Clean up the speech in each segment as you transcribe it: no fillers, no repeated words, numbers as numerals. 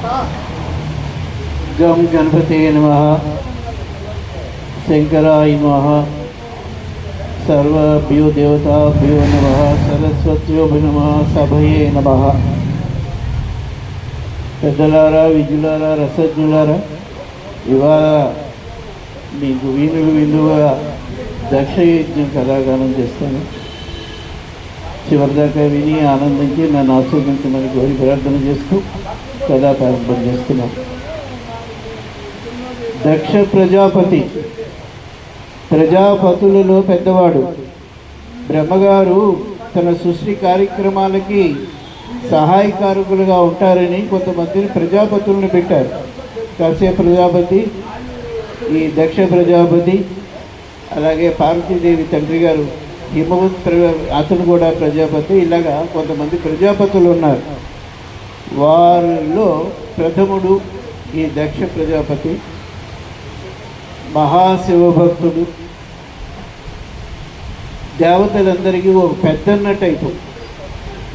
गम गणपते नमः, शंकराय नमः, सर्वभ्यो देवताभ्यो नमः, सरस्वत्यो नमः, सभये नमः। పెద్దలారా, విద్యులారా, రసజ్ఞులారా, ఇవాళ మీకు వీణులు విందుగా దక్షయజ్ఞం కళాగానం చేస్తాను. చివరిదాకా విని ఆనందించి నన్ను ఆస్వాదించమని కోరి ప్రార్థన చేస్తూ కథా ప్రారంభం చేస్తున్నాం. దక్ష ప్రజాపతి, ప్రజాపతులలో పెద్దవాడు. బ్రహ్మగారు తన సృష్టి కార్యక్రమాలకి సహాయకారకులుగా ఉంటారని కొంతమందిని ప్రజాపతులను పెట్టారు. కశ్యప ప్రజాపతి, ఈ దక్ష ప్రజాపతి, అలాగే పార్వతీదేవి తండ్రి గారు హిమవత్ అతను కూడా ప్రజాపతి. ఇలాగా కొంతమంది ప్రజాపతులు ఉన్నారు. వారిలో ప్రథముడు ఈ దక్ష ప్రజాపతి. మహాశివభక్తుడు, దేవతలందరికీ ఒక పెద్దన్న టైపు.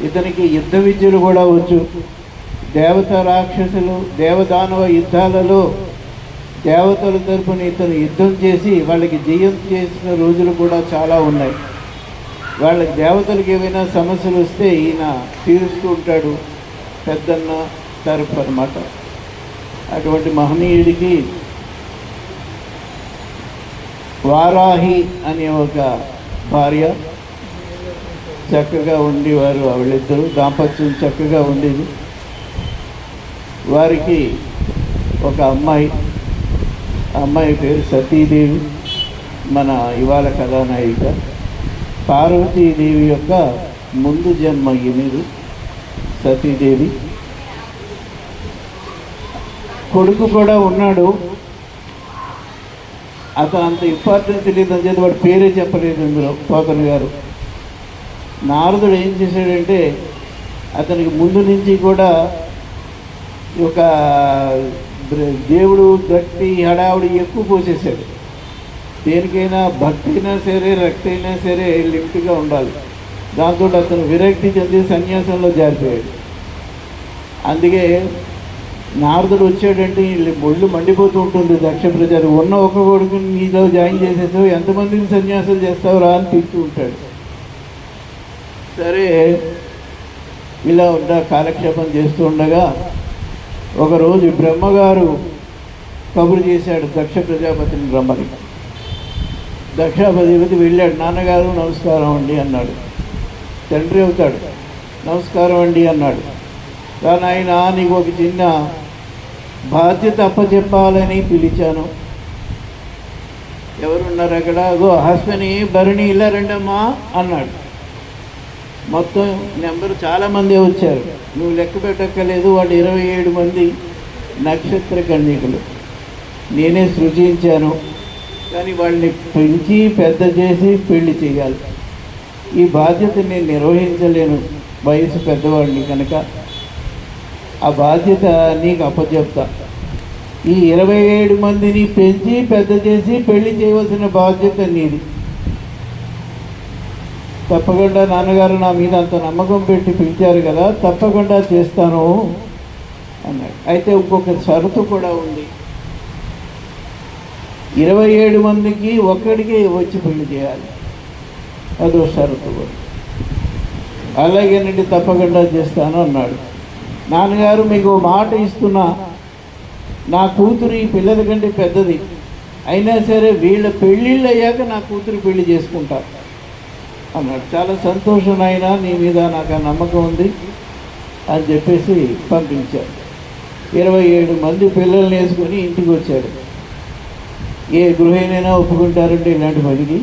ఇతనికి యుద్ధ విద్యలు కూడా వచ్చు. దేవత రాక్షసులు దేవదానవ యుద్ధాలలో దేవతల తరపున ఇతను యుద్ధం చేసి వాళ్ళకి జయం చేసిన రోజులు కూడా చాలా ఉన్నాయి. వాళ్ళకి దేవతలకు ఏమైనా సమస్యలు వస్తే ఈయన తీరుస్తూ ఉంటాడు, పెద్దన్న తరపు అన్నమాట. అటువంటి మహనీయుడికి వారాహి అనే ఒక భార్య, చక్కగా ఉండేవారు. వాళ్ళిద్దరూ దాంపత్యం చక్కగా ఉండేది. వారికి ఒక అమ్మాయి, అమ్మాయి పేరు సతీదేవి, మన ఇవాళ కథానాయిక. పార్వతీదేవి యొక్క ముందు జన్మ ఈమెది సతీదేవి. కొడుకు కూడా ఉన్నాడు. అతను అంత ఇంపార్టెన్స్ తెలియదు అని చెప్పి వాడు పేరే చెప్పలేదు ఇందులో పోతన గారు. నారదుడు ఏం చేశాడంటే అతనికి ముందు నుంచి కూడా ఒక దేవుడు గట్టి హడావుడి ఎక్కువ పోసేసాడు. దేనికైనా భక్తి అయినా సరే, రక్తి అయినా సరే లిమిట్గా ఉండాలి. దాంతో అతను విరక్తి చెంది సన్యాసంలో జారిపోయాడు. అందుకే నారదుడు వచ్చాడంటే ఒళ్ళు మండిపోతూ ఉంటుంది దక్ష ప్రజలు. ఉన్న ఒక కొడుకుని నీలో జాయిన్ చేసేసావు, ఎంతమందిని సన్యాసాలు చేస్తావు రా అని తింటూ ఉంటాడు. సరే, ఇలా కాలక్షేపం చేస్తూ ఉండగా ఒకరోజు బ్రహ్మగారు కబురు చేశాడు దక్ష ప్రజాపతిని రమ్మని. దక్షాపతి వెళ్ళాడు. నాన్నగారు నమస్కారం అండి అన్నాడు. తండ్రి అవుతాడు. నమస్కారం అండి అన్నాడు. కానీ ఆయన నీకు ఒక చిన్న బాధ్యత అప్పచెప్పాలని పిలిచాను. ఎవరున్నారు అక్కడ? గో అశ్విని, భరణి, ఇలా రండమ్మా అన్నాడు. మొత్తం నెంబరు చాలామంది వచ్చారు. నువ్వు లెక్క పెట్టక్కర్లేదు. వాళ్ళు 27 మంది నక్షత్ర కన్యకులు. నేనే సృజించాను. కానీ వాళ్ళని పెంచి పెద్ద చేసి పెళ్లి చేయాలి. ఈ బాధ్యత నేను నిర్వహించలేను, వయసు పెద్దవాడిని కనుక. ఆ బాధ్యత నీకు అప్పచెప్తా. ఈ 27 మందిని పెంచి పెద్ద చేసి పెళ్లి చేయవలసిన బాధ్యత నీది. తప్పకుండా నాన్నగారు నా మీద అంత నమ్మకం పెట్టి పిలిచారు కదా, తప్పకుండా చేస్తాను అన్నాడు. అయితే ఇంకొక షరతు కూడా ఉంది. 27 మందికి ఒక్కడికి వచ్చి పెళ్లి చేయాలి. అదో షరతు కూడా. అలాగేనండి, తప్పకుండా చేస్తాను అన్నాడు. నాన్నగారు మీకు మాట ఇస్తున్నా, నా కూతురు ఈ పిల్లల కంటే పెద్దది, అయినా సరే వీళ్ళ పెళ్ళిళ్ళు అయ్యాక నా కూతురు పెళ్లి చేసుకుంటా అన్నాడు. చాలా సంతోషం అయినా, నీ మీద నాకు ఆ నమ్మకం ఉంది అని చెప్పేసి పంపించాడు. 27 మంది పిల్లల్ని వేసుకొని ఇంటికి వచ్చాడు. ఏ గృహిణైనా ఒప్పుకుంటారంటే ఇలాంటి పనికి?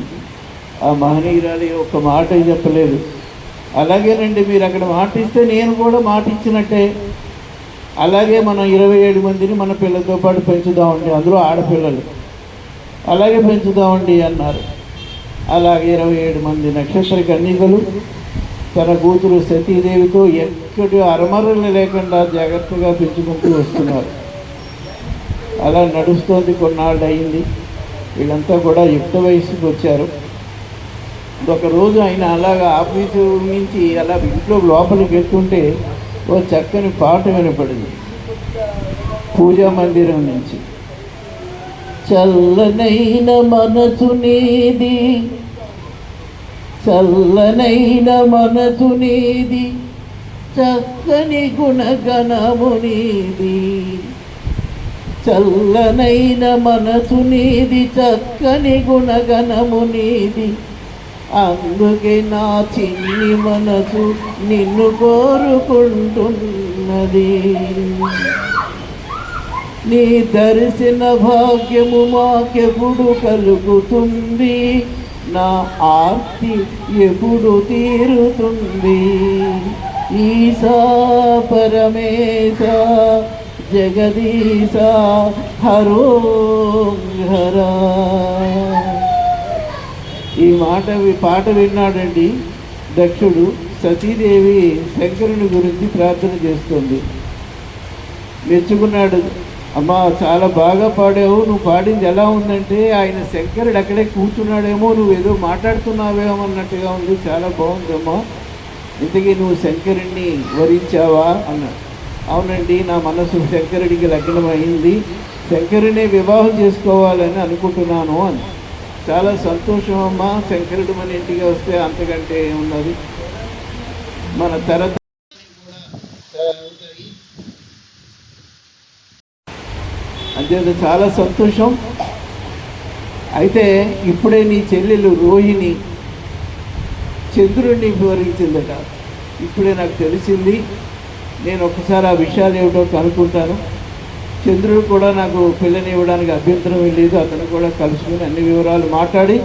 ఆ మహనీయురాలి ఒక్క మాట చెప్పలేదు. అలాగేనండి, మీరు అక్కడ మాట ఇస్తే నేను కూడా మాట ఇచ్చినట్టే. అలాగే మనం 27 మందిని మన పిల్లలతో పాటు పెంచుదామండి, అందులో ఆడపిల్లలు, అలాగే పెంచుదామండి అన్నారు. అలాగే 27 మంది నక్షత్ర కన్యకలు తన కూతురు సతీదేవితో ఎక్కడి అరమరలు లేకుండా జాగ్రత్తగా పెంచుకుంటూ వస్తున్నారు. అలా నడుస్తోంది. కొన్నాళ్ళు అయింది. వీళ్ళంతా కూడా యుక్త వయసుకు వచ్చారు. ఒకరోజు ఆయన అలాగా ఆఫీసు నుంచి అలా ఇంట్లో లోపలికి వెళ్తుంటే ఓ చక్కని పాట వినపడింది. పూజా మందిరం నుంచి. చల్లనైన మనసు నీది, చల్లనైన మనసు నీది, చక్కని గుణగణము నీది. చల్లనైన మనసు నీది, చక్కని గుణగణము నీది. అందుకే నా చిన్ని మనసు నిన్ను కోరుకుంటున్నది. నీ దర్శన భాగ్యము మాకెప్పుడు కలుగుతుంది, నా ఆర్తి ఎప్పుడు తీరుతుంది. ఈశా పరమేశ జగదీశ హరోం హరా. ఈ పాట విన్నాడండి దక్షుడు. సతీదేవి శంకరుని గురించి ప్రార్థన చేస్తుంది. మెచ్చుకున్నాడు. అమ్మా చాలా బాగా పాడావు, నువ్వు పాడింది ఎలా ఉందంటే ఆయన శంకరుడు అక్కడే కూర్చున్నాడేమో, నువ్వేదో మాట్లాడుతున్నావేమో అన్నట్టుగా ఉంది, చాలా బాగుందమ్మా, ఇంతకీ నువ్వు శంకరుణ్ణి వరించావా అన్నాడు. అవునండి, నా మనసు శంకరుడికి లగ్నం అయింది, శంకరునే వివాహం చేసుకోవాలని అనుకుంటున్నాను అని. చాలా సంతోషం అమ్మా, శంకరుడు మన ఇంటికి వస్తే అంతకంటే ఉన్నది. మన తరత అంతే, చాలా సంతోషం. అయితే ఇప్పుడే నీ చెల్లెలు రోహిణి చంద్రుడిని వివరించిందట. ఇప్పుడే నాకు తెలిసింది. నేను ఒకసారి ఆ విషయాలు ఏమిటో కనుక్కుంటాను. చంద్రుడు కూడా నాకు పిల్లని ఇవ్వడానికి అభ్యంతరం లేదు. అతను కూడా కలుసుకుని అన్ని వివరాలు మాట్లాడి,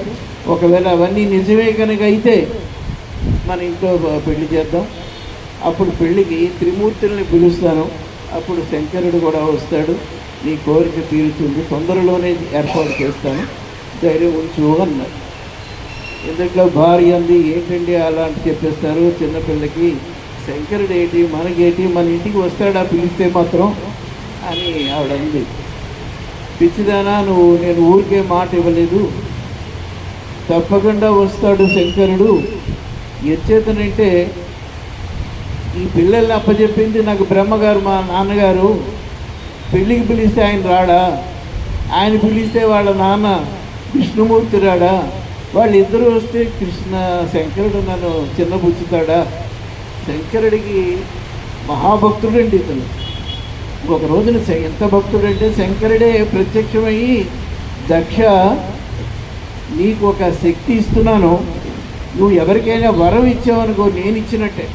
ఒకవేళ అవన్నీ నిజమే కనుక అయితే మన ఇంట్లో పెళ్లి చేద్దాం. అప్పుడు పెళ్ళికి త్రిమూర్తుల్ని పిలుస్తాను. అప్పుడు శంకరుడు కూడా వస్తాడు, నీ కోరిక తీరుతుంది, తొందరలోనే ఏర్పాటు చేస్తాను, ధైర్యం ఉంచు అన్నారు. ఎందుట్లో భార్య అంది, ఏంటండి అలాంటి చెప్పేస్తారు చిన్నపిల్లకి, శంకరుడు ఏంటి మనకేంటి, మన ఇంటికి వస్తాడా పిలిస్తే మాత్రం అని ఆవిడ అంది. పిచ్చిదానా నువ్వు, నేను ఊరికే మాట ఇవ్వలేదు, తప్పకుండా వస్తాడు శంకరుడు. ఎచ్చేతనంటే ఈ పిల్లల్ని అప్పచెప్పింది నాకు బ్రహ్మగారు, మా నాన్నగారు. పెళ్ళికి పిలిస్తే ఆయన రాడా, ఆయన పిలిస్తే వాళ్ళ నాన్న విష్ణుమూర్తి రాడా, వాళ్ళిద్దరూ వస్తే శంకరుడు నన్ను చిన్నబుచ్చుతాడా. శంకరుడికి మహాభక్తుడండి ఇతను. ఒక రోజున ఎంత భక్తుడంటే శంకరుడే ప్రత్యక్షమయ్యి, దక్ష నీకు ఒక శక్తి ఇస్తున్నాను, నువ్వు ఎవరికైనా వరం ఇచ్చావనుకో నేను ఇచ్చినట్టే,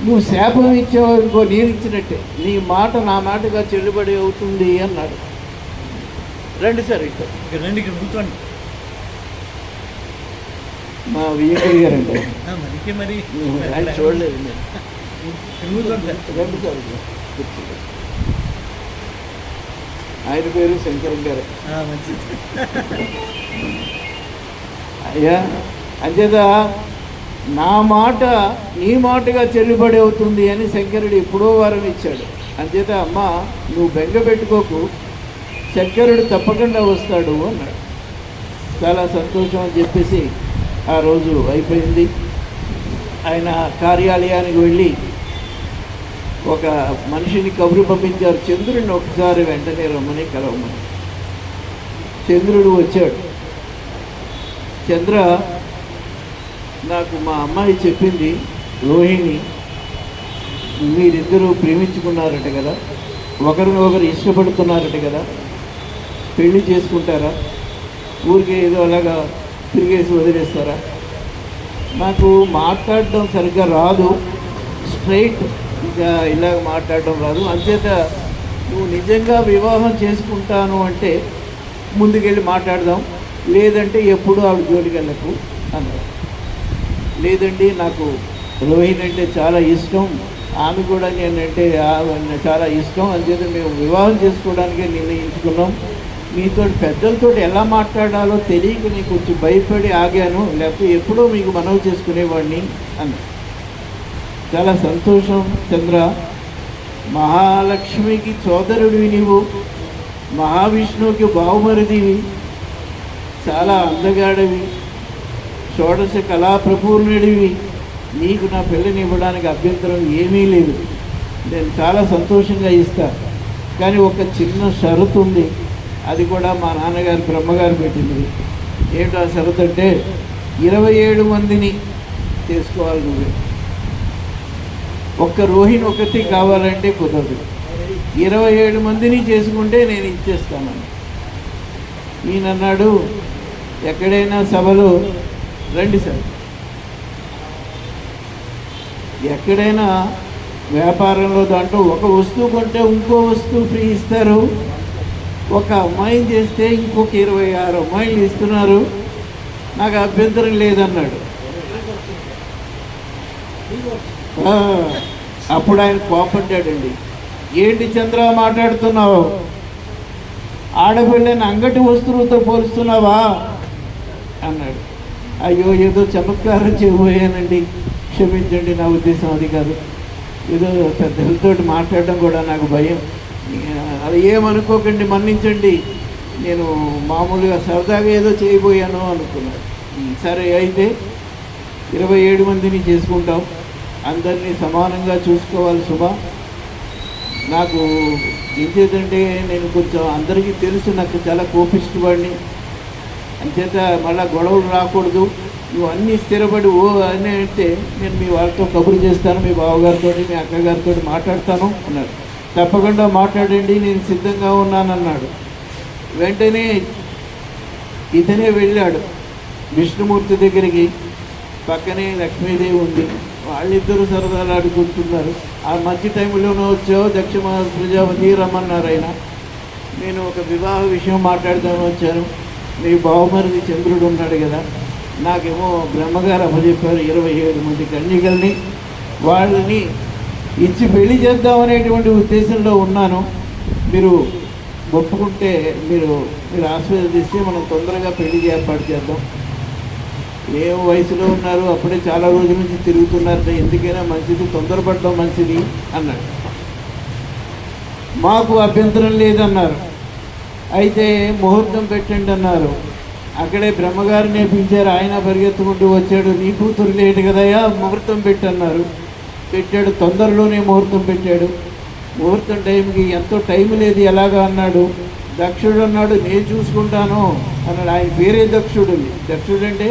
నువ్వు శాపం ఇచ్చావనుకో నేను ఇచ్చినట్టే, నీ మాట నా మాటగా చెల్లుబడి అవుతుంది అన్నాడు. రండి సార్ ఇక్కడ రండి, ఇక్కడ కూర్చోండి. మా విజయ్ గారండి మరి ఆయన చూడలేదు నేను. రండి సార్, ఆయన పేరు శంకరన్ గారు. అయ్యా అంచేత నా మాట నీ మాటగా చెల్లుబడి అవుతుంది అని శంకరుడు ఎప్పుడో వారం ఇచ్చాడు. అంచేత అమ్మ నువ్వు బెంగ పెట్టుకోకు, శంకరుడు తప్పకుండా వస్తాడు అన్నాడు. చాలా సంతోషం అని చెప్పేసి ఆ రోజు అయిపోయింది. ఆయన కార్యాలయానికి వెళ్ళి ఒక మనిషిని కబురు పంపించారు, చంద్రుడిని ఒకసారి వెంటనే రమ్మని కలవమని. చంద్రుడు వచ్చాడు. చంద్ర, నాకు మా అమ్మాయి చెప్పింది రోహిణి, మీరిద్దరూ ప్రేమించుకున్నారట కదా, ఒకరినొకరు ఇష్టపడుతున్నారట కదా, పెళ్లి చేసుకుంటారా, ఊరికే ఏదో అలాగా తిరిగేసి వదిలేస్తారా? నాకు మాట్లాడడం సరిగ్గా రాదు, స్ట్రైట్ ఇంకా ఇలాగ మాట్లాడడం రాదు, అంచేత నువ్వు నిజంగా వివాహం చేసుకుంటాను అంటే ముందుకెళ్ళి మాట్లాడదాం, లేదంటే ఎప్పుడు ఆవిడ జోలికి వెళ్ళకు అన్నారు. లేదండి, నాకు రోహిణి అంటే చాలా ఇష్టం, ఆమె కూడా నేనంటే చాలా ఇష్టం, అంచేత మేము వివాహం చేసుకోవడానికే నిర్ణయించుకున్నాం, మీతో పెద్దలతో ఎలా మాట్లాడాలో తెలియక నేను కొంచెం భయపడి ఆగాను, లేకపోతే ఎప్పుడో మీకు మనవి చేసుకునేవాడిని అన్న. చాలా సంతోషం చంద్ర, మహాలక్ష్మికి సోదరుడివి నీవు, మహావిష్ణువుకి బావుమరిదివి, చాలా అందగాడివి, షోడశ కళాప్రపూర్ణుడివి, నీకు నా పిల్లని ఇవ్వడానికి అభ్యంతరం ఏమీ లేదు, నేను చాలా సంతోషంగా ఇస్తాను. కానీ ఒక చిన్న షరతు ఉంది, అది కూడా మా నాన్నగారు బ్రహ్మగారు పెట్టింది. ఏంటో ఆ షరతు అంటే 27 మందిని చేసుకోవాలి నువ్వే. ఒక్క రోహిణి ఒకటి కావాలంటే కుదరదు. 27 మందిని చేసుకుంటే నేను ఇచ్చేస్తానని ఈయన అన్నాడు. ఎక్కడైనా సభలో రండి సార్, ఎక్కడైనా వ్యాపారంలో దాంట్లో ఒక వస్తువు కొంటే ఇంకో వస్తువు ఫ్రీ ఇస్తారు. ఒక అమ్మాయిని చేస్తే ఇంకొక 26 అమ్మాయిలు ఇస్తున్నారు, నాకు అభ్యంతరం లేదన్నాడు. అప్పుడు ఆయన కోపడ్డాడండి. ఏంటి చంద్ర మాట్లాడుతున్నావు, ఆడపిల్లని అంగటి వస్తువులతో పోలుస్తున్నావా అన్నాడు. అయ్యో ఏదో చమత్కారం చేయబోయానండి, క్షమించండి, నా ఉద్దేశం అది కాదు. ఏదో పెద్దలతో మాట్లాడడం కూడా నాకు భయం, అది ఏమనుకోకండి, మన్నించండి, నేను మామూలుగా సరదాగా ఏదో చేయబోయాను అనుకున్నాను. సరే అయితే 27 మందిని చేసుకుంటాం, అందరినీ సమానంగా చూసుకోవాలి శుభ. నాకు ఏం చేద్దంటే నేను కొంచెం అందరికీ తెలుసు, నాకు చాలా కోపిష్టివాడిని, అంచేత మళ్ళీ గొడవలు రాకూడదు, నువ్వు అన్నీ స్థిరపడి ఓ అని అంటే నేను మీ వాళ్ళతో కబురు చేస్తాను, మీ బావగారితో మీ అక్కగారితో మాట్లాడతాను అన్నాడు. తప్పకుండా మాట్లాడండి, నేను సిద్ధంగా ఉన్నానన్నాడు. వెంటనే ఇతనే వెళ్ళాడు విష్ణుమూర్తి దగ్గరికి. పక్కనే లక్ష్మీదేవి ఉంది, వాళ్ళిద్దరూ సరదాలు ఆడుకుంటున్నారు. ఆ మంచి టైంలోనే వచ్చావు దక్ష ప్రజాపతి రమ్మన్నారు ఆయన. నేను ఒక వివాహ విషయం మాట్లాడదామని వచ్చాను, మీ బావమరిది చంద్రుడు ఉన్నాడు కదా, నాకేమో బ్రహ్మగారు అప్పచెప్పారు 27 మంది కన్యకల్ని, వాళ్ళని ఇచ్చి పెళ్లి చేద్దామనేటువంటి ఉద్దేశంలో ఉన్నాను. మీరు ఒప్పుకుంటే మీరు ఆశీర్వదిస్తే మనం తొందరగా పెళ్లికి ఏర్పాటు చేద్దాం. ఏం వయసులో ఉన్నారు, అప్పుడే చాలా రోజుల నుంచి తిరుగుతున్నారు, ఎందుకైనా మంచిది, తొందరపడడం మంచిది అన్నాడు. మాకు అభ్యంతరం లేదన్నారు. అయితే ముహూర్తం పెట్టండి అన్నారు. అక్కడే బ్రహ్మగారిని పిలిచారు, ఆయన పరిగెత్తుకుంటూ వచ్చాడు. నీ కూతురు లేటు కదయ్యా, ముహూర్తం పెట్టన్నారు. పెట్టాడు, తొందరలోనే ముహూర్తం పెట్టాడు. ముహూర్తం టైంకి ఎంతో టైం లేదు ఎలాగా అన్నాడు. దక్షుడు అన్నాడు, నేను చూసుకుంటాను అన్నాడు. ఆయన పేరే దక్షుడు. దక్షుడు అంటే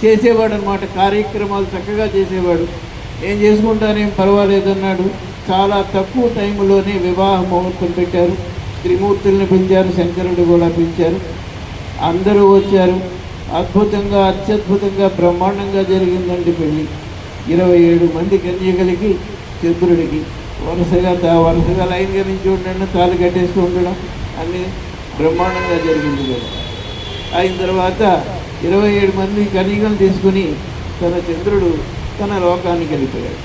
చేసేవాడు అనమాట, కార్యక్రమాలు చక్కగా చేసేవాడు. నేను చేసుకుంటానేం పర్వాలేదన్నాడు. చాలా తక్కువ టైంలోనే వివాహ ముహూర్తం పెట్టారు. త్రిమూర్తుల్ని పిలిచారు, శంకరుడు కూడా పిలిచారు. అందరూ వచ్చారు. అద్భుతంగా, అత్యద్భుతంగా, బ్రహ్మాండంగా జరిగిందండి పెళ్ళి. 27 మంది కన్యకలకి చంద్రుడికి వరుసగా లైన్గా నుంచి ఉండడం, తాళి కట్టేస్తూ ఉండడం అన్నీ బ్రహ్మాండంగా జరిగింది కదా. అయిన తర్వాత 27 మంది కన్యకలు తీసుకుని తన చంద్రుడు తన లోకానికి వెళ్ళిపోయాడు.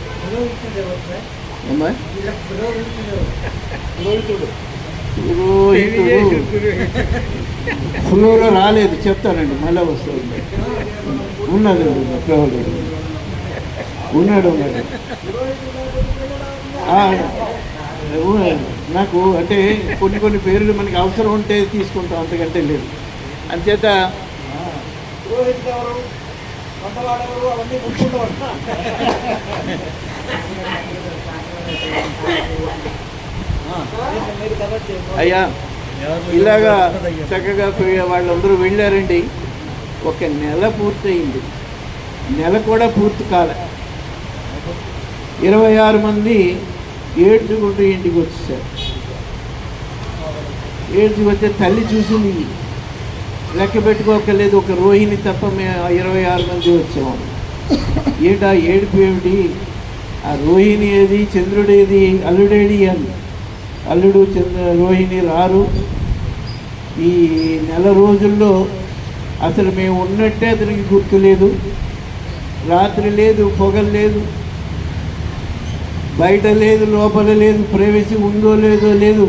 ఫ్లోలో రాలేదు, చెప్తానండి, మళ్ళీ వస్తుంది. ఉన్నది ఉన్నాడు. నాకు అంటే కొన్ని పేర్లు మనకి అవసరం ఉంటే తీసుకుంటాం, అంతకంటే లేదు. అంచేత అయ్యా ఇలాగా చక్కగా వాళ్ళందరూ వెళ్ళారండి. ఒక నెల పూర్తయింది, నెల కూడా పూర్తి కాలే. 26 మంది ఏడ్చుకుంటూ ఇంటికి వచ్చేసారు. ఏడ్చుకు వస్తే తల్లి చూసింది, లెక్క పెట్టుకోకలేదు, ఒక రోహిణి తప్ప మేము 26 మంది వచ్చాము. ఏంటా ఏడుపు ఏమిటి, ఆ రోహిణి ఏది, చంద్రుడు ఏది, అల్లుడేది అని. అల్లుడు రోహిణి రారు. ఈ నెల రోజుల్లో అసలు మేము ఉన్నట్టే అతనికి గుర్తులేదు. రాత్రి లేదు, పొగలు లేదు, బయట లేదు, లోపల లేదు, ప్రైవసీ ఉందో లేదో లేదు.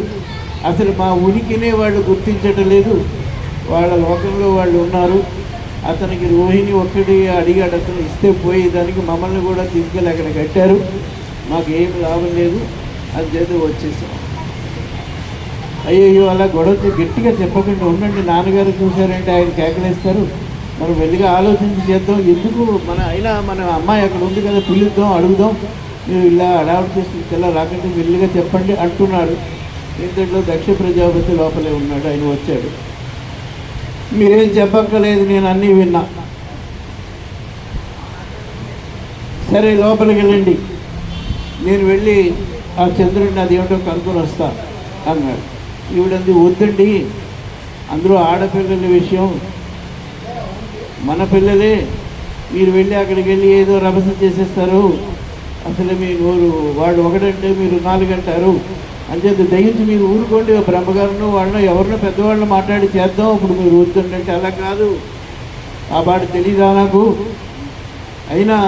అసలు మా ఉనికినే వాళ్ళు గుర్తించటం లేదు. వాళ్ళ లోకంలో వాళ్ళు ఉన్నారు. అతనికి రోహిణి ఒక్కటి అడిగాడు, అతను ఇస్తే పోయేదానికి మమ్మల్ని కూడా తీసుకెళ్ళి అక్కడ కట్టారు. మాకు ఏం లాభం లేదు, అది చేత వచ్చేసాం. అయ్యో అలా గొడవ గట్టిగా చెప్పకుండా ఉండండి, నాన్నగారు చూశారంటే ఆయన కేకలేస్తారు. మనం వెళ్ళిగా ఆలోచించి చేద్దాం, ఎందుకు మన అమ్మాయి అక్కడ ఉంది కదా, పిలుద్దాం, అడుగుదాం, మీరు ఇలా అడావిడి చేసి ఇలా రాకంటే వెళ్ళిగా చెప్పండి అంటున్నాడు. ఇంతట్లో దక్ష ప్రజాపతి లోపలే ఉన్నాడు. ఆయన వచ్చాడు. మీరేం చెప్పక్కర్లేదు, నేను అన్నీ విన్నా. సరే లోపలికి వెళ్ళండి, నేను వెళ్ళి ఆ చంద్రుడిని అది ఏమిటో కనుక్కొని వస్తా అన్నాడు. ఈవిడంది వద్దండి, అందులో ఆడపిల్లల విషయం, మన పిల్లలే, మీరు వెళ్ళి అక్కడికి వెళ్ళి ఏదో రభస చేసేస్తారు, అసలు మీ నోరు వాడు ఒకటంటే మీరు 4 అంటారు అని చెప్పి దయించి మీరు ఊరుకోండి, బ్రహ్మగారును వాళ్ళను ఎవరినో పెద్దవాళ్ళని మాట్లాడి చేద్దాం, ఇప్పుడు మీరు వద్దంటే అలా కాదు, ఆ పాట తెలీదా నాకు, అయినా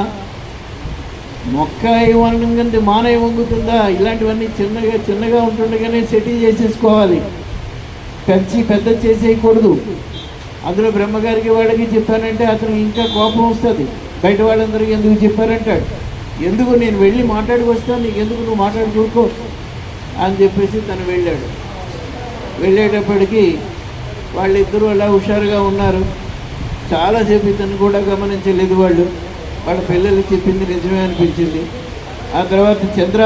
మొక్క ఏమనుకుంటే మాన ఏమొంగుతుందా, ఇలాంటివన్నీ చిన్నగా చిన్నగా ఉంటుండగానే సెటిల్ చేసేసుకోవాలి, పెద్ద చేసేయకూడదు. అందులో బ్రహ్మగారికి వాళ్ళకి చెప్పానంటే అతను ఇంకా కోపం వస్తుంది, బయట వాళ్ళందరికీ ఎందుకు చెప్పారంటాడు, ఎందుకు నేను వెళ్ళి మాట్లాడుకొస్తాను, నీకు ఎందుకు నువ్వు మాట్లాడుకోకో అని చెప్పేసి తను వెళ్ళాడు. వెళ్ళేటప్పటికీ వాళ్ళిద్దరూ అలా హుషారుగా ఉన్నారు. చాలాసేపు ఇతను కూడా గమనించలేదు. వాళ్ళ పిల్లలు చెప్పింది నిజమే అనిపించింది. ఆ తర్వాత చంద్ర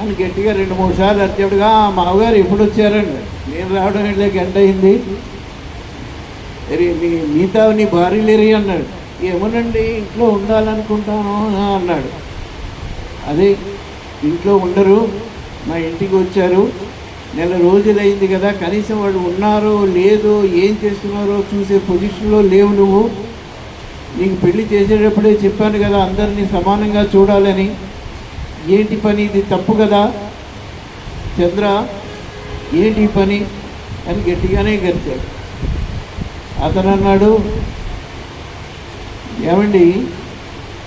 అని గట్టిగా 2-3 సార్లు అర్జెంటుగా మామగారు ఎప్పుడు వచ్చారండి, నేను రావడం వెళ్ళే గంట అయింది, మిగతా నీ భార్యలేరి అన్నాడు. ఏమోనండి ఇంట్లో ఉండాలనుకుంటాను అన్నాడు. అదే ఇంట్లో ఉండరు, మా ఇంటికి వచ్చారు, నెల రోజులైంది కదా, కనీసం వాళ్ళు ఉన్నారో లేదో ఏం చేస్తున్నారో చూసే పొజిషన్లో లేవు, నువ్వు నీకు పెళ్లి చేసేటప్పుడే చెప్పాను కదా అందరినీ సమానంగా చూడాలని, ఏంటి పని ఇది, తప్పు కదా చంద్ర, ఏంటి పని అని గట్టిగానే గరిచాడు. అతను అన్నాడు, ఏమండి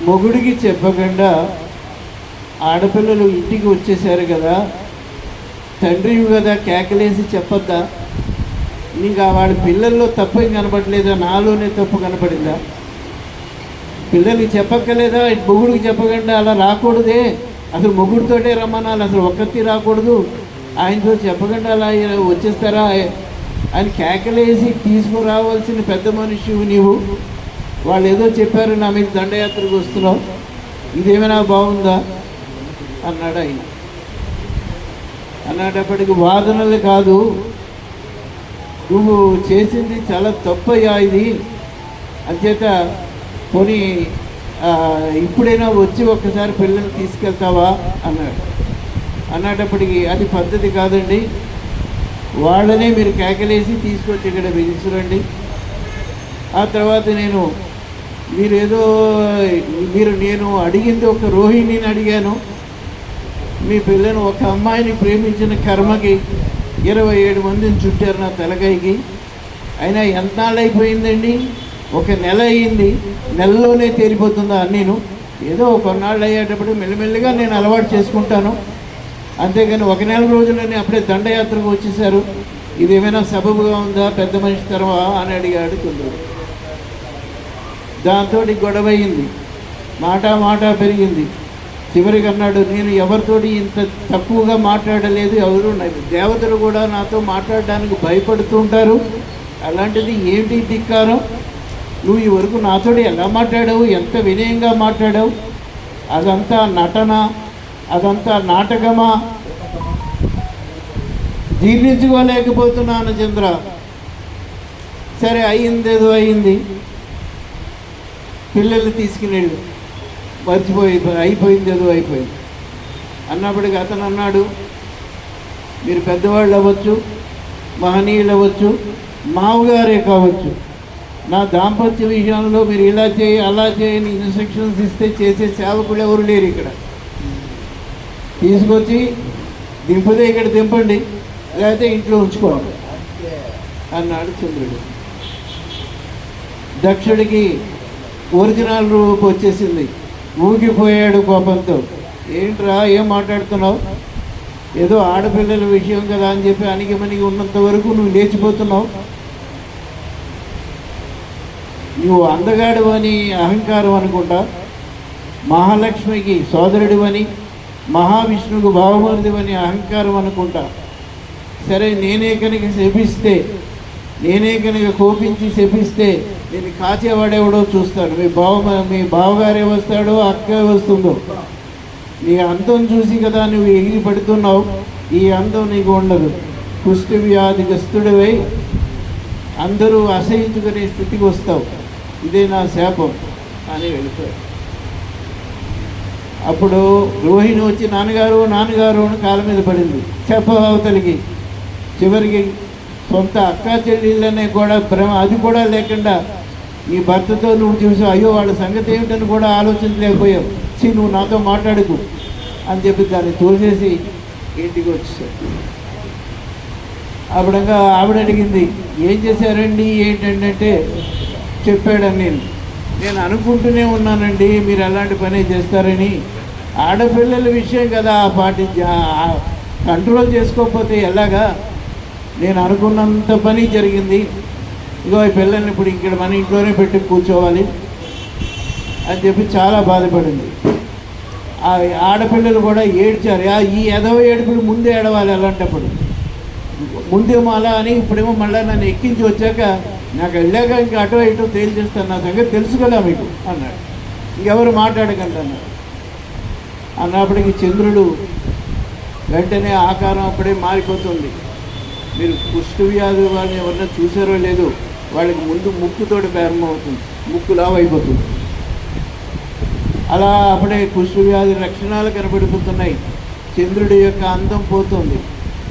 మొగుడికి చెప్పకుండా ఆడపిల్లలు ఇంటికి వచ్చేసారు కదా, తండ్రివి కదా, కేకలేసి చెప్పొద్దా, నీకు వాడి పిల్లల్లో తప్పు ఏం కనపడలేదా, నాలోనే తప్పు కనపడిందా, పిల్లలకి చెప్పక్కలేదా, మొగుడికి చెప్పకుండా అలా రాకూడదే, అసలు మొగుడితోటే రమ్మనాలి, అసలు ఒక్కతి రాకూడదు, ఆయనతో చెప్పకుండా అలా వచ్చేస్తారా అని కేకలేసి తీసుకురావాల్సిన పెద్ద మనిషివి నీవు, వాళ్ళు ఏదో చెప్పారు నా మీద దండయాత్రకు వస్తున్నావు, ఇదేమైనా బాగుందా అన్నాడు. ఆయన అన్నప్పటికీ వాదనలు కాదు, నువ్వు చేసింది చాలా తప్పయ్యా ఇది, అంచేత పోనీ ఇప్పుడైనా వచ్చి ఒక్కసారి పిల్లల్ని తీసుకెళ్తావా అన్నాడు. అన్నప్పటికీ అది పద్ధతి కాదండి, వాళ్ళనే మీరు కేకలేసి తీసుకొచ్చి ఇక్కడ విధించరండి. ఆ తర్వాత నేను అడిగింది ఒక రోహిణిని అడిగాను, మీ పిల్లను ఒక అమ్మాయిని ప్రేమించిన కర్మకి 27 మందిని చుట్టారు నా తలకాయకి, అయినా ఎంతనాళ్ళు అయిపోయిందండి, 1 నెల అయ్యింది, నెలలోనే తేలిపోతుందా అన్నీను, ఏదో కొన్నాళ్ళు అయ్యేటప్పుడు మెల్లిమెల్లిగా నేను అలవాటు చేసుకుంటాను, అంతేగాని 1 నెల రోజులని అప్పుడే దండయాత్రకు వచ్చేసారు, ఇదేమైనా సబబుగా ఉందా, పెద్ద మనిషి తరవా అని అడిగాడు చంద్రుడు. దాంతో గొడవ అయింది, మాట పెరిగింది. చివరికి అన్నాడు, నేను ఎవరితోటి ఇంత తక్కువగా మాట్లాడలేదు, ఎవరు దేవతలు కూడా నాతో మాట్లాడడానికి భయపడుతూ ఉంటారు, అలాంటిది ఏంటి ధిక్కారం, నువ్వు ఈ వరకు నాతోటి ఎలా మాట్లాడావు, ఎంత వినయంగా మాట్లాడావు, అదంతా నటన, అదంతా నాటకమా, జీర్ణించుకోలేకపోతున్నాను చంద్ర. సరే అయిందేదో అయింది, పిల్లల్ని తీసుకునేళ్ళు అయిపోయిందేదో అయిపోయింది అన్నప్పటికీ అతను అన్నాడు, మీరు పెద్దవాళ్ళు అవ్వచ్చు, మహనీయులు అవ్వచ్చు, మామగారే కావచ్చు, నా దాంపత్య విషయంలో మీరు ఇలా చేయి అలా చేయని ఇన్స్ట్రక్షన్స్ ఇస్తే చేసే సేవకులు ఎవరు లేరు, ఇక్కడ తీసుకొచ్చి దింపదే ఇక్కడ దింపండి, లేకపోతే ఇంట్లో ఉంచుకోండి అన్నాడు చంద్రుడు. దక్షుడికి ఒరిజినల్ రూపు వచ్చేసింది, ఊగిపోయాడు కోపంతో. ఏంట్రా ఏం మాట్లాడుతున్నావు, ఏదో ఆడపిల్లల విషయం కదా అని చెప్పి అణిగిమణిగి ఉన్నంత వరకు నువ్వు లేచిపోతున్నావు, నువ్వు అందగాడు అని అహంకారం అనుకుంటా, మహాలక్ష్మికి సోదరుడివని, మహావిష్ణువుకు భావమరుదివని అహంకారం అనుకుంటా. సరే నేనే కనుక శపిస్తే, నేనే కనుక కోపించి శపిస్తే నేను కాచేవాడేవాడో చూస్తాడు, మీ బావగారే వస్తాడో అక్క వస్తుందో, నీ అందం చూసి కదా నువ్వు ఎగిరి పడుతున్నావు, ఈ అందం నీకు ఉండదు, కుష్టి వ్యాధిగ్రస్తుడివై అందరూ అసహించుకునే స్థితికి వస్తావు, ఇదే నా శాపం అని వెళ్ళిపోయాడు. అప్పుడు రోహిణి వచ్చి నాన్నగారు నాన్నగారు అని కాళ్ళ మీద పడింది. చెప్పవతలికి చివరికి సొంత అక్కా చెల్లెళ్ళనే కూడా భ్రమ అది కూడా లేకుండా నీ భర్తతో నువ్వు చూసావు, అయ్యో వాళ్ళ సంగతి ఏమిటని కూడా ఆలోచించలేకపోయావు, నువ్వు నాతో మాట్లాడుకు అని చెప్పి దాన్ని తోసేసి ఇంటికి వచ్చేసాడు. అప్పుడంగా ఆవిడ అడిగింది, ఏం చేశారండి ఏంటంటే చెప్పాడని నేను అనుకుంటూనే ఉన్నానండి మీరు అలాంటి పనే చేస్తారని. ఆడపిల్లల విషయం కదా కంట్రోల్ చేసుకోకపోతే ఎలాగా, నేను అనుకున్నంత పని జరిగింది, ఇగో ఈ పిల్లల్ని ఇప్పుడు ఇక్కడ మన ఇంట్లోనే పెట్టి కూర్చోవాలి అని చెప్పి చాలా బాధపడింది. ఆ ఆడపిల్లలు కూడా ఏడ్చారు. ఈ ఎదవ ఏడుపులు ముందే ఏడవాలి, అలాంటప్పుడు ముందేమో అలా అని ఇప్పుడేమో మళ్ళీ నన్ను ఎక్కించి వచ్చాక నాకు వెళ్ళాక ఇంకా అటో ఇటో తేల్చేస్తాను, నా సంగతి తెలుసు కదా మీకు అన్నాడు. ఇంకెవరు మాట్లాడకండి అన్నాడు. అన్నప్పటికీ చంద్రుడు వెంటనే ఆకారం అప్పుడే మారిపోతుంది. మీరు కుష్టు వ్యాధి వాళ్ళని ఎవరన్నా చూసారో లేదో, వాళ్ళకి ముందు ముక్కుతోటి ప్రారంభమవుతుంది, ముక్కు లావు అయిపోతుంది. అలా అప్పుడే కుష్టు వ్యాధి లక్షణాలు కనబడిపోతున్నాయి. చంద్రుడి యొక్క అందం పోతుంది.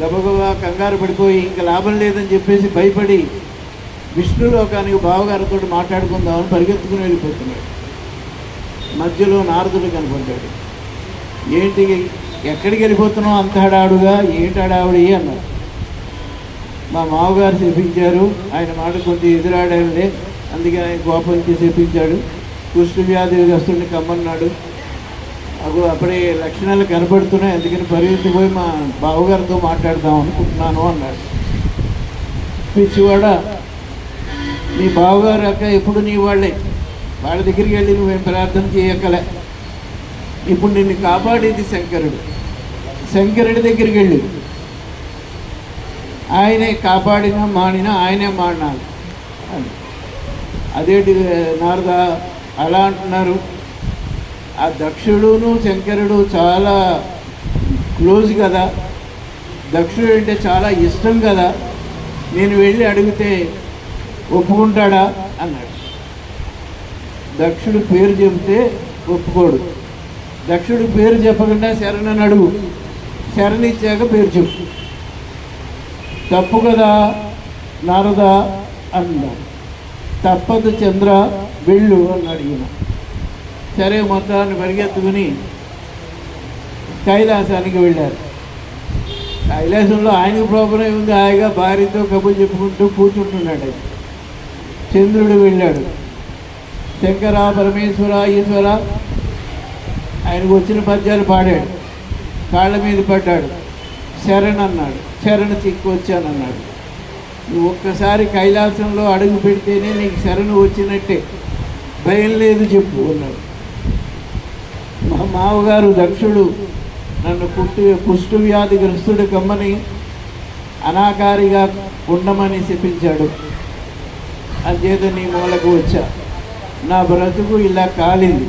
గబగబా కంగారు పడిపోయి ఇంకా లాభం లేదని చెప్పేసి భయపడి విష్ణులోకానికి బావగారితో మాట్లాడుకుందామని పరిగెత్తుకుని వెళ్ళిపోతున్నాడు. మధ్యలో నారదుడు కనపడ్డాడు. ఏంటి ఎక్కడికి వెళ్ళిపోతున్నావు అంత హడావుడుగా, ఏంటి హడావుడి అన్నారు. మా మామగారు చెప్పించారు, ఆయన మాట కొంచెం ఎదురాడాలే, అందుకే ఆయన కోపంకి చెప్పించాడు, కుష్టు వ్యాధి వస్తుండే కమ్మన్నాడు. అప్పుడే లక్షణాలు కనపడుతున్నాయి, అందుకని పరిగెత్తిపోయి మా బావగారితో మాట్లాడదాం అనుకుంటున్నాను అన్నాడు. పిచ్చివాడ, నీ బావగారు అక్క ఎప్పుడు నీ వాళ్ళే, వాళ్ళ దగ్గరికి వెళ్ళి నువ్వేం ప్రార్థన చేయక్కలే. ఇప్పుడు నిన్ను కాపాడేది శంకరుడు, శంకరుడి దగ్గరికి వెళ్ళి ఆయనే కాపాడినా మానినా ఆయనే మాడినాడు అని. అదేంటి నారద అలా అంటున్నారు? ఆ దక్షుడును శంకరుడు చాలా క్లోజ్ కదా, దక్షుడు అంటే చాలా ఇష్టం కదా, నేను వెళ్ళి అడిగితే ఒప్పుకుంటాడా అన్నాడు. దక్షుడు పేరు చెబితే ఒప్పుకోడు. దక్షుడు పేరు చెప్పకుండా శరణని అడుగు, శరణిచ్చాక పేరు చెప్పు. తప్పు కదా నారద అన్నాడు. తప్పదు చంద్ర, వెళ్ళు అన్నాడు ఈయన. సరే మొత్తాన్ని పరిగెత్తుకుని కైలాసానికి వెళ్ళారు. కైలాసంలో ఆయనకు ప్రాబ్లం ఉంది, హాయిగా భార్యతో కబుర్లు చెప్పుకుంటూ కూర్చుంటున్నాడు. చంద్రుడు వెళ్ళాడు. శంకర పరమేశ్వర ఈశ్వర ఆయనకు వచ్చిన పద్యాలు పాడాడు. కాళ్ళ మీద పడ్డాడు, శరణ్ అన్నాడు. శరణ చిక్కు వచ్చానన్నాడు. నువ్వు ఒక్కసారి కైలాసంలో అడుగు పెడితేనే నీకు శరణు వచ్చినట్టే, భయం లేదు చెప్పు అన్నాడు. మా మామగారు దక్షుడు నన్ను కుష్టు వ్యాధిగ్రస్తుడు కమ్మని అనాకారిగా ఉండమని చెప్పించాడు. అంచేత నీ మూలకు వచ్చా, నా బ్రతుకు ఇలా కాలింది,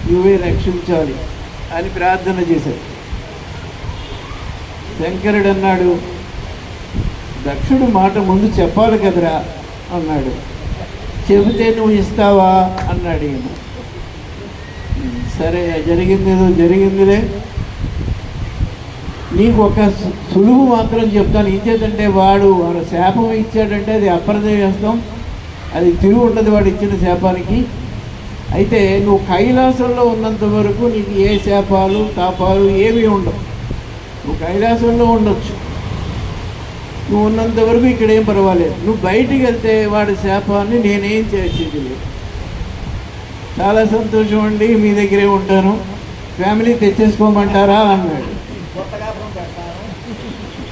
నువ్వే రక్షించాలి అని ప్రార్థన చేశాడు. శంకరుడు అన్నాడు, దక్షుడు మాట ముందు చెప్పాలి కదరా అన్నాడు. చెబితే నువ్వు ఇస్తావా అన్నాడు ఈయన. సరే జరిగిందేదో జరిగిందిలే, నీకు ఒక సులువు మాత్రం చెప్తాను. ఇంచేతంటే వాడు శాపం ఇచ్చాడంటే అది అప్రదేశం, అది తిరుగు ఉంటుంది వాడు ఇచ్చిన శాపానికి. అయితే నువ్వు కైలాసంలో ఉన్నంత వరకు నీకు ఏ శాపాలు తాపాలు ఏమీ ఉండవు. నువ్వు కైలాసంలో ఉండొచ్చు, నువ్వు ఉన్నంత వరకు ఇక్కడ ఏం పర్వాలేదు. నువ్వు బయటికి వెళ్తే వాడి శాపాన్ని నేనేం చేసేది లేదు. చాలా సంతోషం అండి, మీ దగ్గరే ఉంటాను, ఫ్యామిలీ తెచ్చేసుకోమంటారా అన్నాడు.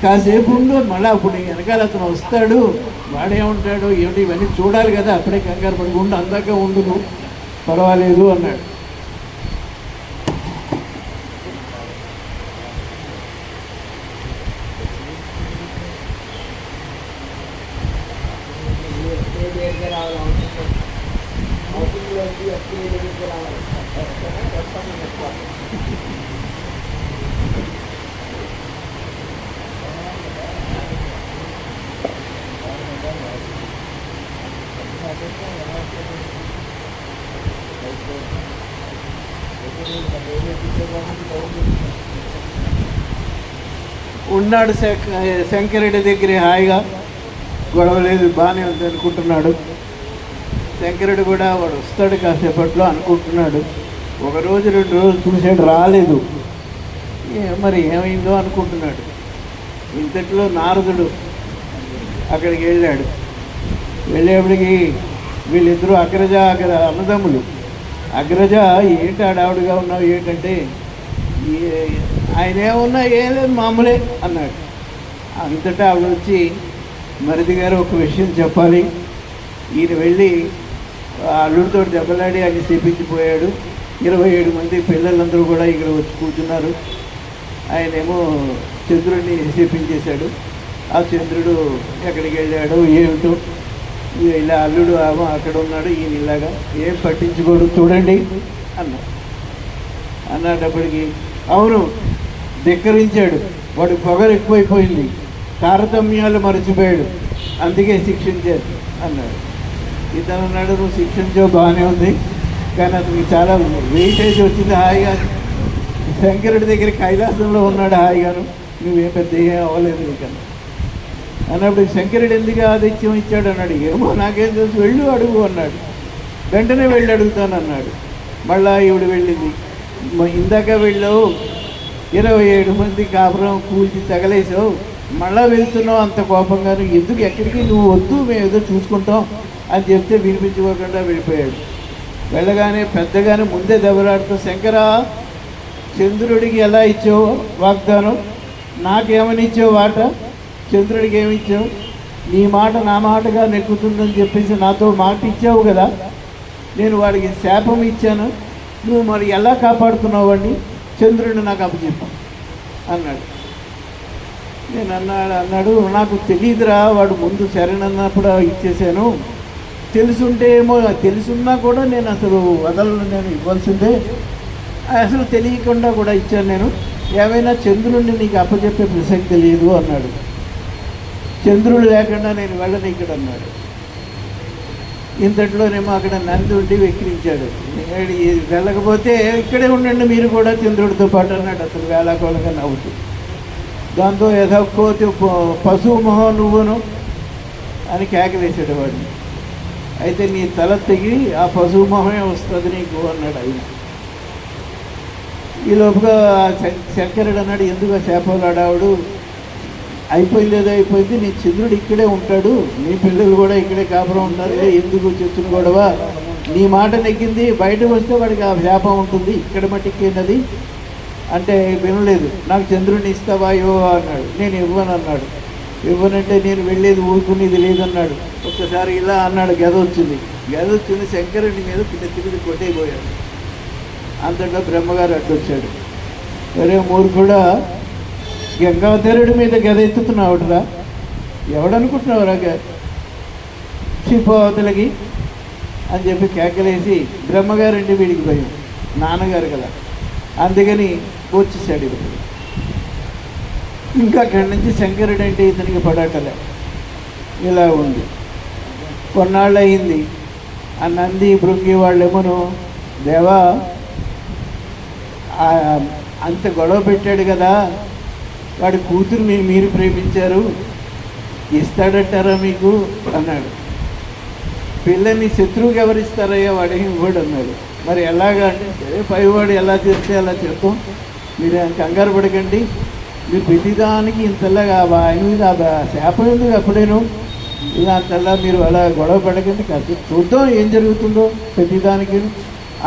కాసేపు ఉండు, మళ్ళీ అప్పుడు వెనకాల అతను వస్తాడు, వాడేమంటాడు ఏమిటి ఇవన్నీ చూడాలి కదా, అప్పుడే కంగారు పడి ఉండు, అందాక ఉండు నువ్వు, పర్వాలేదు అన్నాడు. ఉన్నాడు శంకరెడ్డి దగ్గర హాయిగా, గొడవ లేదు, బాగానే ఉంది అనుకుంటున్నాడు. శంకరుడు కూడా వాడు వస్తాడు కాసేపట్లో అనుకుంటున్నాడు. ఒక రోజు 2 రోజులు చూసాడు, రాలేదు. మరి ఏమైందో అనుకుంటున్నాడు. ఇంతట్లో నారదుడు అక్కడికి వెళ్ళాడు. వెళ్ళేప్పటికి వీళ్ళిద్దరూ అగ్రజ అన్నదమ్ములు. అగ్రజ ఏంటి ఆడావిడిగా ఉన్నావు ఏంటంటే, ఆయన ఏమున్నా ఏలేదు మామూలే అన్నాడు. అంతటా ఆవిడ వచ్చి, మరిది గారు ఒక విషయం చెప్పాలి, ఈయన వెళ్ళి అల్లుడితో దెబ్బలాడి ఆయన చేపించిపోయాడు. 27 మంది పిల్లలందరూ కూడా ఇక్కడ వచ్చి కూర్చున్నారు. ఆయనేమో చంద్రుడిని చేపించేశాడు. ఆ చంద్రుడు ఎక్కడికి వెళ్ళాడు ఏమిటో, ఇలా అల్లుడు అక్కడ ఉన్నాడు, ఈయన ఇలాగా ఏం పట్టించుకోడు చూడండి అన్నప్పటికీ అవును ధిక్కరించాడు, వాడు పొగరు ఎక్కువైపోయింది, తారతమ్యాలు మర్చిపోయాడు, అందుకే శిక్షించాడు అన్నాడు. ఇతను అన్నాడు, నువ్వు శిక్షించావు బాగానే ఉంది, కానీ అతనికి చాలా వెయిటేజ్ వచ్చింది. హాయిగా శంకరుడి దగ్గర కైలాసంలో ఉన్నాడు హాయిగాను, నువ్వేం పెద్ద ఏం అవ్వలేదు నీకన్నా అన్నప్పుడు శంకరుడు ఎందుకు ఆదిత్యం ఇచ్చాడు అన్నాడు. ఏమో నాకేం తెలుసు, వెళ్ళు అడుగు అన్నాడు. వెంటనే వెళ్ళి అడుగుతాను అన్నాడు. మళ్ళా ఈవిడ వెళ్ళింది. ఇందాక వెళ్ళావు 27 మంది కాపురం కూల్చి తగలేసావు, మళ్ళా వెళ్తున్నావు అంత కోపంగాను, ఎందుకు ఎక్కడికి, నువ్వు వద్దు మేము ఏదో చూసుకుంటాం అని చెప్తే వినిపించుకోకుండా వెళ్ళిపోయాడు. వెళ్ళగానే పెద్దగానే ముందే దెబ్బలాడుతూ, శంకరా చంద్రుడికి ఎలా ఇచ్చావు వాగ్దానం, నాకేమని ఇచ్చావు వాట, చంద్రుడికి ఏమి ఇచ్చావు, నీ మాట నా మాటగా నెక్కుతుందని చెప్పేసి నాతో మాట ఇచ్చావు కదా, నేను వాడికి శాపం ఇచ్చాను, నువ్వు మరి ఎలా కాపాడుతున్నావు అండి, చంద్రుడిని నాకు అప్పచెప్పావు అన్నాడు. నేను అన్నాడు నాకు తెలియదురా, వాడు ముందు శరణన్నప్పుడు ఇచ్చేసాను, తెలుసుంటే తెలుసున్నా కూడా నేను అసలు వదలను, నేను ఇవ్వాల్సిందే, అసలు తెలియకుండా కూడా ఇచ్చాను నేను, ఏమైనా చంద్రుడిని నీకు అప్పచెప్పే ప్రసక్తి లేదు అన్నాడు. చంద్రుడు లేకుండా నేను వెళ్ళను ఇక్కడ అన్నాడు. ఇంతట్లోనేమో అక్కడ నంది ఉండి వెక్కిరించాడు, వెళ్ళకపోతే ఇక్కడే ఉండండి మీరు కూడా చంద్రుడితో పాటు అన్నాడు అతను వేళాకోళంగా నవ్వుతూ. దాంతో ఎదక్కోతి పశువు మొహం నువ్వును అని కేకలేసాడు వాడిని. అయితే నీ తల తెగి ఆ పశువు మొహమే వస్తుంది నీకు అన్నాడు ఆయన. ఈ లోపుగా శంకరుడు అన్నాడు, ఎందుకు శాపాలు ఆడావుడు, అయిపోయింది ఏదో అయిపోయింది, నీ చంద్రుడు ఇక్కడే ఉంటాడు, నీ పిల్లలు కూడా ఇక్కడే కాపురం ఉంటారు, ఎందుకు చెప్తున్న గొడవ, నీ మాట నెగ్గింది, బయటకు వస్తే వాడికి ఆ శాపం ఉంటుంది, ఇక్కడ మట్టిక్కినది అంటే వినలేదు. నాకు చంద్రుడిని ఇస్తావాయో అన్నాడు. నేను ఇవ్వను అన్నాడు. ఇవ్వనంటే నేను వెళ్ళేది ఊరుకునేది లేదన్నాడు. ఒక్కసారి ఇలా అన్నాడు, గద వచ్చింది శంకరుడి మీద తిరిగి కొట్టేపోయాడు. అంతటా బ్రహ్మగారు అడ్డొచ్చాడు. సరే మూర్ఖుడా, గంగాధరుడి మీద గద ఎత్తుతున్నావురా, ఎవడనుకుంటున్నావురా క్షిపోవతలకి అని చెప్పి కేకలేసి, బ్రహ్మగారండి వీడికి భయం, నాన్నగారు కదా, అందుకని వచ్చేసాడు ఇప్పుడు. ఇంకా అక్కడి నుంచి శంకరుడు అంటే ఇతనికి పడటలే. ఇలా ఉంది. కొన్నాళ్ళు అయింది. ఆ నంది భృంగి వాళ్ళేమోను, దేవా అంత గొడవ పెట్టాడు కదా, వాడి కూతురుని మీరు ప్రేమించారు, ఇస్తాడంటారా మీకు అన్నాడు. పిల్లని శత్రువుకి ఎవరిస్తారయ్యా, వాడేం ఇవ్వడు అన్నాడు. మరి ఎలాగా అంటే, సరే పైవాడు ఎలా చేస్తే అలా చెప్తాం, మీరు కంగారు పడకండి, మీరు ప్రతిదానికి ఇంతలాగా ఆయన మీద శాపం ఎందుకు అప్పుడేను, ఇలా అంతలా మీరు అలా గొడవ పడకండి, కాదు చూద్దాం ఏం జరుగుతుందో ప్రతిదానికి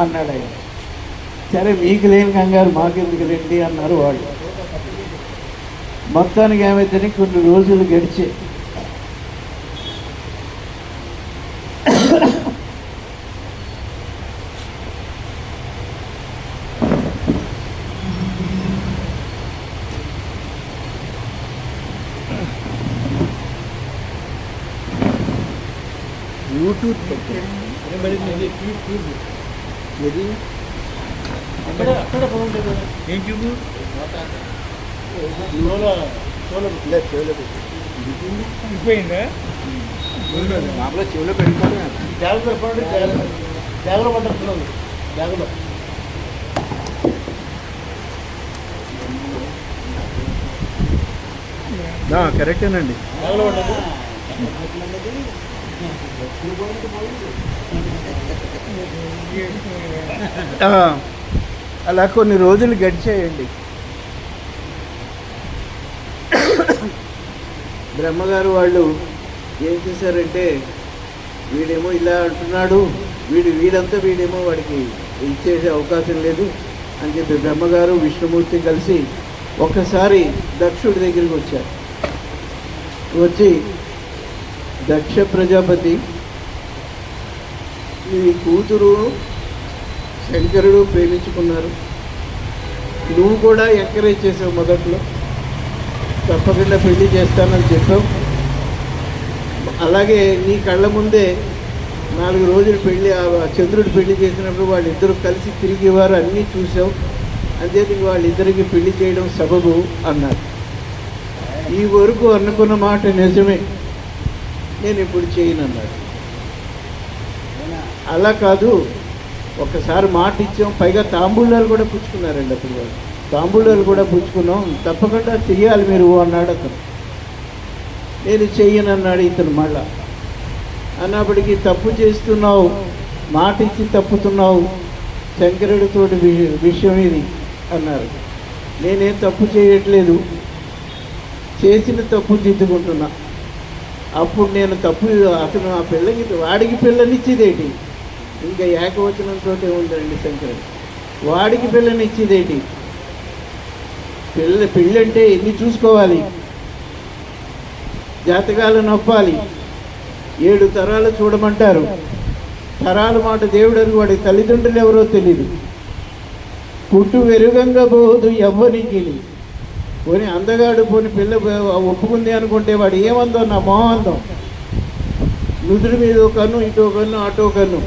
అన్నాడు ఆయన. సరే మీకు లేని కంగారు మాకెందుకు రండి అన్నారు వాళ్ళు. మొత్తానికి ఏమైతేనే కొన్ని రోజులు గడిచే యూట్యూబ్ ఏది అక్కడ బాగుంటుంది ఏం ట్యూబ్ ఇపోయిందా మామూలుగా చెవులో పెట్టుకోండి, జాగ్రత్త పడ్డారు, జాగ్రత్త పడ్డారు, జాగ్రత్త కరెక్టేనండి. అలా కొన్ని రోజులు గడిచేయండి. బ్రహ్మగారు వాళ్ళు ఏం చేశారంటే, వీడేమో ఇలా అంటున్నాడు, వీడేమో వాడికి ఇచ్చేసే అవకాశం లేదు అని చెప్పి బ్రహ్మగారు విష్ణుమూర్తి కలిసి ఒక్కసారి దక్షుడి దగ్గరికి వచ్చారు. వచ్చి, దక్ష ప్రజాపతి, నీ కూతురు శంకరుడు ప్రేమించుకున్నారు, నువ్వు కూడా ఎంకరేజ్ చేసావు, మొదట్లో తప్పకుండా పెళ్లి చేస్తానని చెప్పావు. అలాగే నీ కళ్ళ ముందే 4 రోజులు పెళ్ళి, చంద్రుడు పెళ్లి చేసినప్పుడు వాళ్ళిద్దరూ కలిసి తిరిగేవారు, అన్నీ చూసావు, అంతేది వాళ్ళిద్దరికి పెళ్లి చేయడం సబబు అన్నారు. ఈ వరకు అనుకున్న మాట నిజమే, నేను ఇప్పుడు చేయను అన్నాడు. అలా కాదు, ఒక్కసారి మాట ఇచ్చాం, పైగా తాంబూలాలు కూడా పుచ్చుకున్నారండి. అప్పుడు వాళ్ళు తాంబూలాలు కూడా పుచ్చుకున్నాం, తప్పకుండా చెయ్యాలి మీరు అన్నాడు అతను. నేను చెయ్యను అన్నాడు ఇతను. మళ్ళా అన్నప్పటికీ, తప్పు చేస్తున్నావు, మాట ఇచ్చి తప్పుతున్నావు, శంకరుడితో విషయం ఇది అన్నారు. నేనేం తప్పు చేయట్లేదు, చేసిన తప్పు దిద్దుకుంటున్నా. అప్పుడు నేను తప్పు, అతను ఆ పిల్లకి, వాడికి పిల్లనిచ్చేదేటి, ఇంకా ఏకవచనంతో ఉందండి శంకరుడు, వాడికి పిల్లనిచ్చేదేటి, పెళ్ళి అంటే ఎన్ని చూసుకోవాలి, జాతకాలు నొప్పాలి, 7 తరాలు చూడమంటారు. తరాల మాట దేవుడు, వాడి తల్లిదండ్రులు ఎవరో తెలియదు. పుట్టు వెరుగంగా పోదు ఎవ్వరికి, పోనీ అందగాడు పోని పిల్ల ఒప్పుకుంది అనుకుంటే వాడు ఏమందో, నా మొహం అందం, నుదురు మీద ఒక కన్ను, ఇటో కన్ను, అటో కన్ను,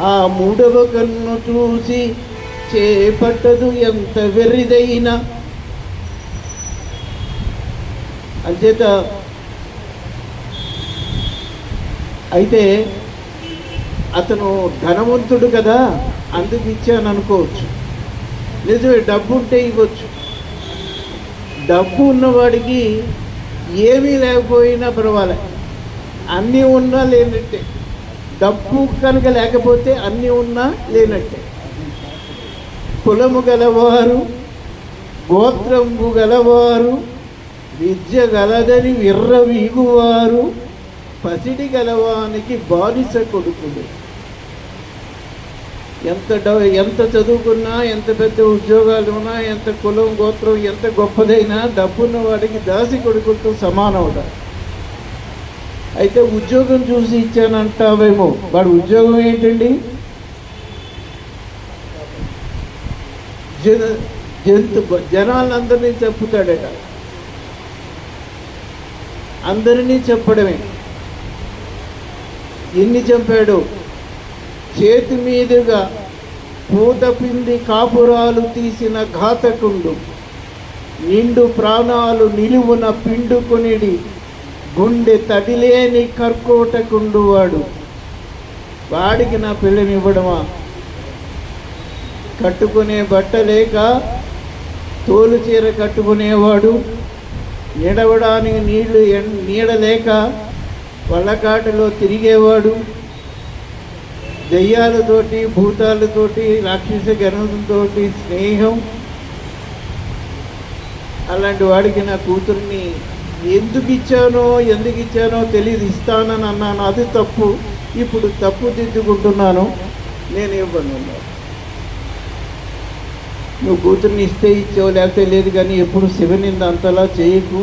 ఆ 3వ కన్ను చూసి చేపట్టదు ఎంత వెర్రిదైనా. అంచేత అయితే అతను ధనవంతుడు కదా, అందుకు ఇచ్చాను అనుకోవచ్చు. నిజమే, డబ్బు ఉంటే ఇవ్వచ్చు. డబ్బు ఉన్నవాడికి ఏమీ లేకపోయినా పర్వాలే, అన్నీ ఉన్నా లేనట్టే. డబ్బు కనుక లేకపోతే అన్నీ ఉన్నా లేనట్టే. కులము గలవారు, గోత్రము గలవారు, విద్య గలదని విర్రవీగువారు, పసిడి గలవానికి బానిస కొడుకుడు. ఎంత చదువుకున్నా, ఎంత పెద్ద ఉద్యోగాలు ఉన్నా, ఎంత కులం గోత్రం ఎంత గొప్పదైనా, డబ్బున్న వాడికి దాసి కొడుకులతో సమానవుట. అయితే ఉద్యోగం చూసి ఇచ్చానంటావేమో, వాడు ఉద్యోగం ఏంటండి? జనాలందరినీ చెప్పుతాడట, అందరినీ చెప్పడమే. ఎన్ని చంపాడు? చేతి మీదుగా పూత పిండి కాపురాలు తీసిన ఘాతకుండు, నిండు ప్రాణాలు నిలువున పిండుకొనిడి గుండె తడిలేని కర్కోటకుండు వాడు. వాడికి నా పిల్లనివ్వడమా? కట్టుకునే బట్ట లేక తోలు చీర కట్టుకునేవాడు, నిడవడానికి నీడలేక వల్లకాటలో తిరిగేవాడు, దెయ్యాలతోటి భూతాలతోటి రాక్షస గణంతో స్నేహం. అలాంటి వాడికి నా కూతుర్ని ఎందుకు ఇచ్చానో తెలియదు, ఇస్తానని అన్నాను, అది తప్పు. ఇప్పుడు తప్పు దిద్దుకుంటున్నాను, నేను ఇవ్వను. నువ్వు కూతుర్ని ఇస్తే ఇచ్చావు, లేకపోతే లేదు, కానీ ఎప్పుడు శివనింద అంతలా చేయకు,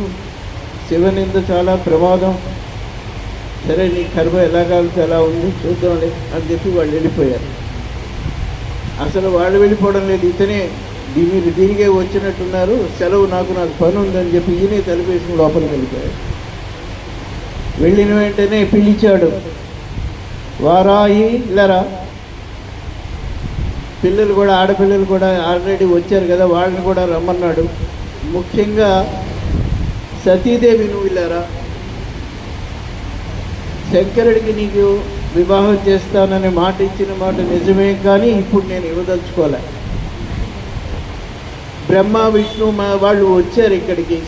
శివనింద చాలా ప్రమాదం. సరే, నీ కర్మ ఎలా కాలితే ఎలా ఉంది చూద్దాంలే అని చెప్పి వాళ్ళు వెళ్ళిపోయారు. అసలు వాళ్ళు వెళ్ళిపోవడం లేదు, ఇతనే మీరు తిరిగే వచ్చినట్టున్నారు, సెలవు, నాకు పని ఉందని చెప్పి ఈయనే తలుపేసిన లోపలికి వెళ్ళిపోయాడు. వెళ్ళిన వెంటనే పిలిచాడు, వారాయి ఇల్లరా. పిల్లలు కూడా, ఆడపిల్లలు కూడా ఆల్రెడీ వచ్చారు కదా, వాళ్ళని కూడా రమ్మన్నాడు. ముఖ్యంగా సతీదేవి, నువ్వు ఇల్లారా, శంకరుడికి నీకు వివాహం చేస్తానని మాట ఇచ్చిన మాట నిజమే, కానీ ఇప్పుడు నేను ఇవ్వదలుచుకోలే. బ్రహ్మ విష్ణు వాళ్ళు వచ్చారు ఇక్కడికి,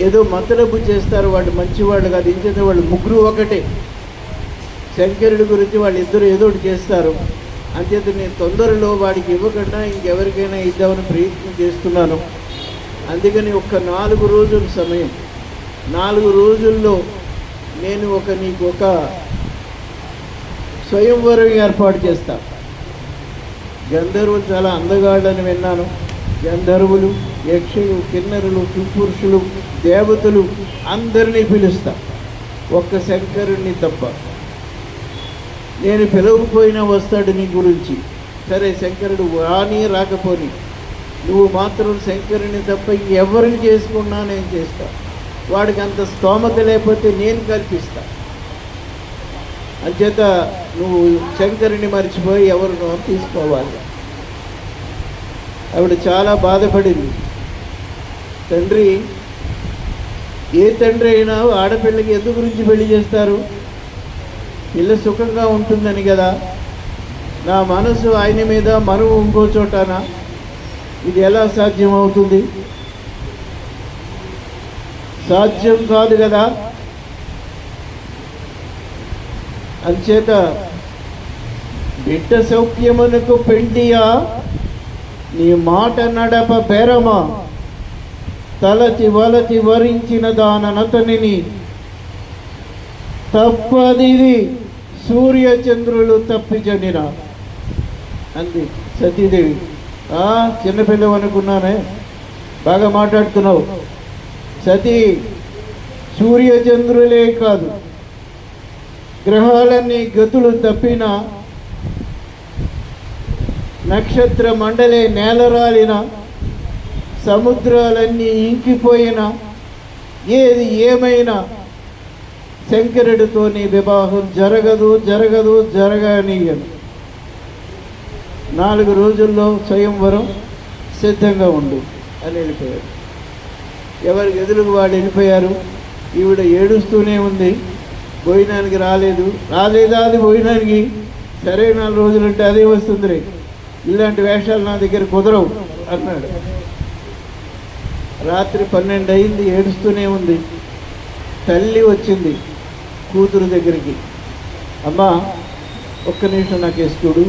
ఏదో మతలబు చేస్తారు, వాళ్ళు మంచివాళ్ళు కాదు. ఇంచేత వాళ్ళు ముగ్గురు ఒకటే. శంకరుడి గురించి వాళ్ళిద్దరూ ఏదో ఒకటి చేస్తారు. అంచేత నేను తొందరలో వాడికి ఇవ్వకుండా ఇంకెవరికైనా ఇద్దామని ప్రయత్నం చేస్తున్నాను. అందుకని ఒక్క 4 రోజుల సమయం, 4 రోజుల్లో నేను నీకు ఒక స్వయంవరం ఏర్పాటు చేస్తా. గంధర్వులు చాలా అందగాళ్ళని విన్నాను. గంధర్వులు, యక్షులు, కిన్నరులు, కింపురుషులు, దేవతలు అందరినీ పిలుస్తా, ఒక్క శంకరుణ్ణి తప్ప. నేను పిలవకపోయినా వస్తాడు నీ గురించి. సరే, శంకరుడు రాని రాకపోని, నువ్వు మాత్రం శంకరుని తప్ప ఎవరిని చేసుకున్నా నేను చేస్తా. వాడికి అంత స్తోమత లేకపోతే నేను కల్పిస్తా. అంచేత నువ్వు శంకరుని మర్చిపోయి ఎవరినో తీసుకోవాలి. ఆవిడ చాలా బాధపడింది. తండ్రి, ఏ తండ్రి అయినా ఆడపిల్లకి ఎందు గురించి పెళ్లి చేస్తారు? పిల్ల సుఖంగా ఉంటుందని కదా. నా మనసు ఆయన మీద, మరువు ఇంకో చోటనా? ఇది ఎలా సాధ్యం అవుతుంది? సాధ్యం కాదు కదా. అంచేత బిడ్డ సౌఖ్యమునకు పెండియా, నీ మాట నడప బేరమా, తలచి వలచి వరించిన దాననతనిని, తప్పదిది సూర్యచంద్రులు తప్పిజనిన అంది సతీదేవి. చిన్నపిల్లవు అనుకున్నానే, బాగా మాట్లాడుతున్నావు. సతీ, సూర్యచంద్రులే కాదు, గ్రహాలన్నీ గతులు తప్పిన, నక్షత్ర మండలే నేలరాలిన, సముద్రాలన్నీ ఇంకిపోయిన, ఏది ఏమైనా శంకరుడితో నీ వివాహం జరగదు, జరగదు, జరగనీయను. 4 రోజుల్లో స్వయంవరం సిద్ధంగా ఉండు అని వెళ్ళిపోయారు. ఎవరికి ఎదురుకు వాళ్ళు వెళ్ళిపోయారు. ఈవిడ ఏడుస్తూనే ఉంది, భోజనానికి రాలేదా? అది భోజనానికి సరే 4 రోజులుంటే అదే వస్తుంది. ఇలాంటి వేషాలు నా దగ్గర కుదరవు అన్నాడు. రాత్రి 12 అయింది, ఏడుస్తూనే ఉంది. తల్లి వచ్చింది కూతురు దగ్గరికి. అమ్మా, ఒక్క నిమిషం నాకు చూడు.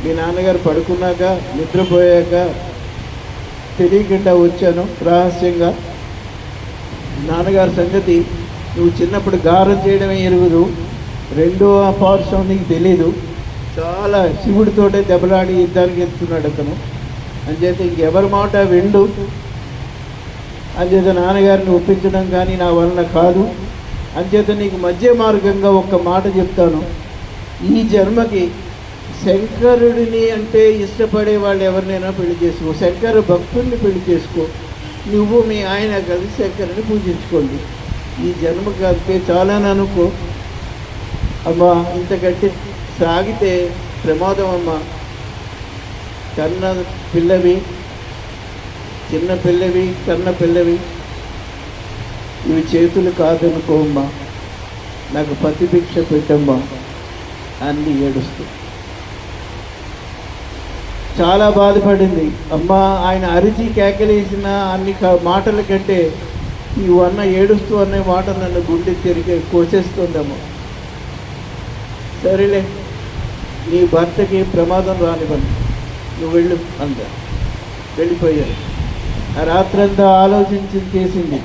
మీ నాన్నగారు పడుకున్నాక, నిద్రపోయాక తెలియకుండా వచ్చాను రహస్యంగా. నాన్నగారి సంగతి నువ్వు చిన్నప్పుడు గారం చేయడమే ఎరుగుదు, రెండో పార్శ్వం నీకు తెలీదు. చాలా శివుడితోటే దెబ్బలాడి యుద్ధానికి ఎత్తున్నాడు అతను. అంచేత ఇంకెవరి మాట విండు. అంచేత నాన్నగారిని ఒప్పించడం కానీ నా వలన కాదు. అంచేత నీకు మధ్య మార్గంగా ఒక్క మాట చెప్తాను. ఈ జన్మకి శంకరుడిని అంటే ఇష్టపడే వాళ్ళు ఎవరినైనా పెళ్లి చేసుకో. శంకర భక్తుల్ని పెళ్లి చేసుకో. నువ్వు మీ ఆయన కలిసి శంకరుని పూజించుకోండి. ఈ జన్మకి అంతే చాలని అనుకో. అమ్మా, ఇంతకంటే సాగితే ప్రమాదం అమ్మా. కన్న పిల్లవి, చిన్న పిల్లవి, కన్న పిల్లవి, ఇవి చేతులు కాదనుకోమ్మా. నాకు పతిభిక్ష పెట్టమ్మా అన్ని ఏడుస్తూ చాలా బాధపడింది. అమ్మ, ఆయన అరిచి కేకలేసిన అన్ని మాటల కంటే ఈ ఏడుస్తూ అనే మాట నన్ను గుండె తిరిగి కోసేస్తుందమ్మా. సరేలే, నీ భర్తకి ప్రమాదం రానివ్వండి, నువ్వు వెళ్ళు అందా. వెళ్ళిపోయారు. ఆ రాత్రంతా ఆలోచించి చేసింది.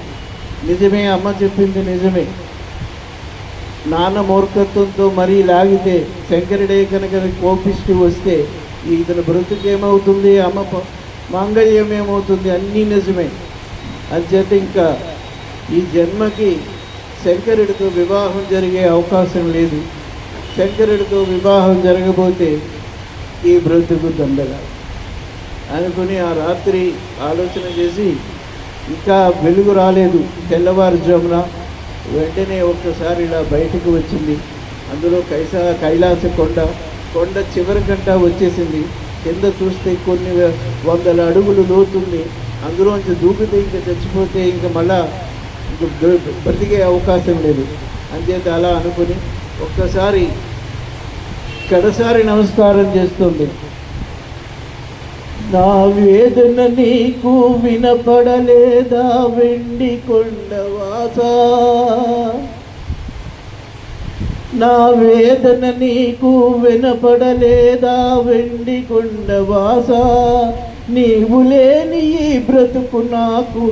నిజమే, అమ్మ చెప్పింది నిజమే. నాన్న మూర్ఖత్వంతో మరీ లాగితే, శంకరుడే కనుక కోపిస్తూ వస్తే ఇతని బ్రతుకేమవుతుంది, అమ్మ మాంగళ్యం ఏమవుతుంది, అన్నీ నిజమే. అంచేత ఇంకా ఈ జన్మకి శంకరుడితో వివాహం జరిగే అవకాశం లేదు. శంకరుడితో వివాహం జరగబోతే ఈ బ్రతుకు దండగా అనుకుని ఆ రాత్రి ఆలోచన చేసి, ఇంకా వెలుగు రాలేదు. తెల్లవారుజామున వెంటనే ఒక్కసారి ఇలా బయటకు వచ్చింది. అందులో కైలాస కొండ చివరికంటా వచ్చేసింది. కింద చూస్తే కొన్ని 100 అడుగులు లోతుంది. అందులోంచి దూకితే ఇంకా చచ్చిపోతే ఇంకా మళ్ళా బ్రతికే అవకాశం లేదు. అంచేత అలా అనుకుని ఒక్కసారి కడసారి నమస్కారం చేస్తుంది. నా వేదన నీకు వినపడలేదా వెండి కొండవాసా? నా వేదన నీకు వినపడలేదా వెండి కొండవాసా? నీవు లేని ఈ బ్రతుకు నాకు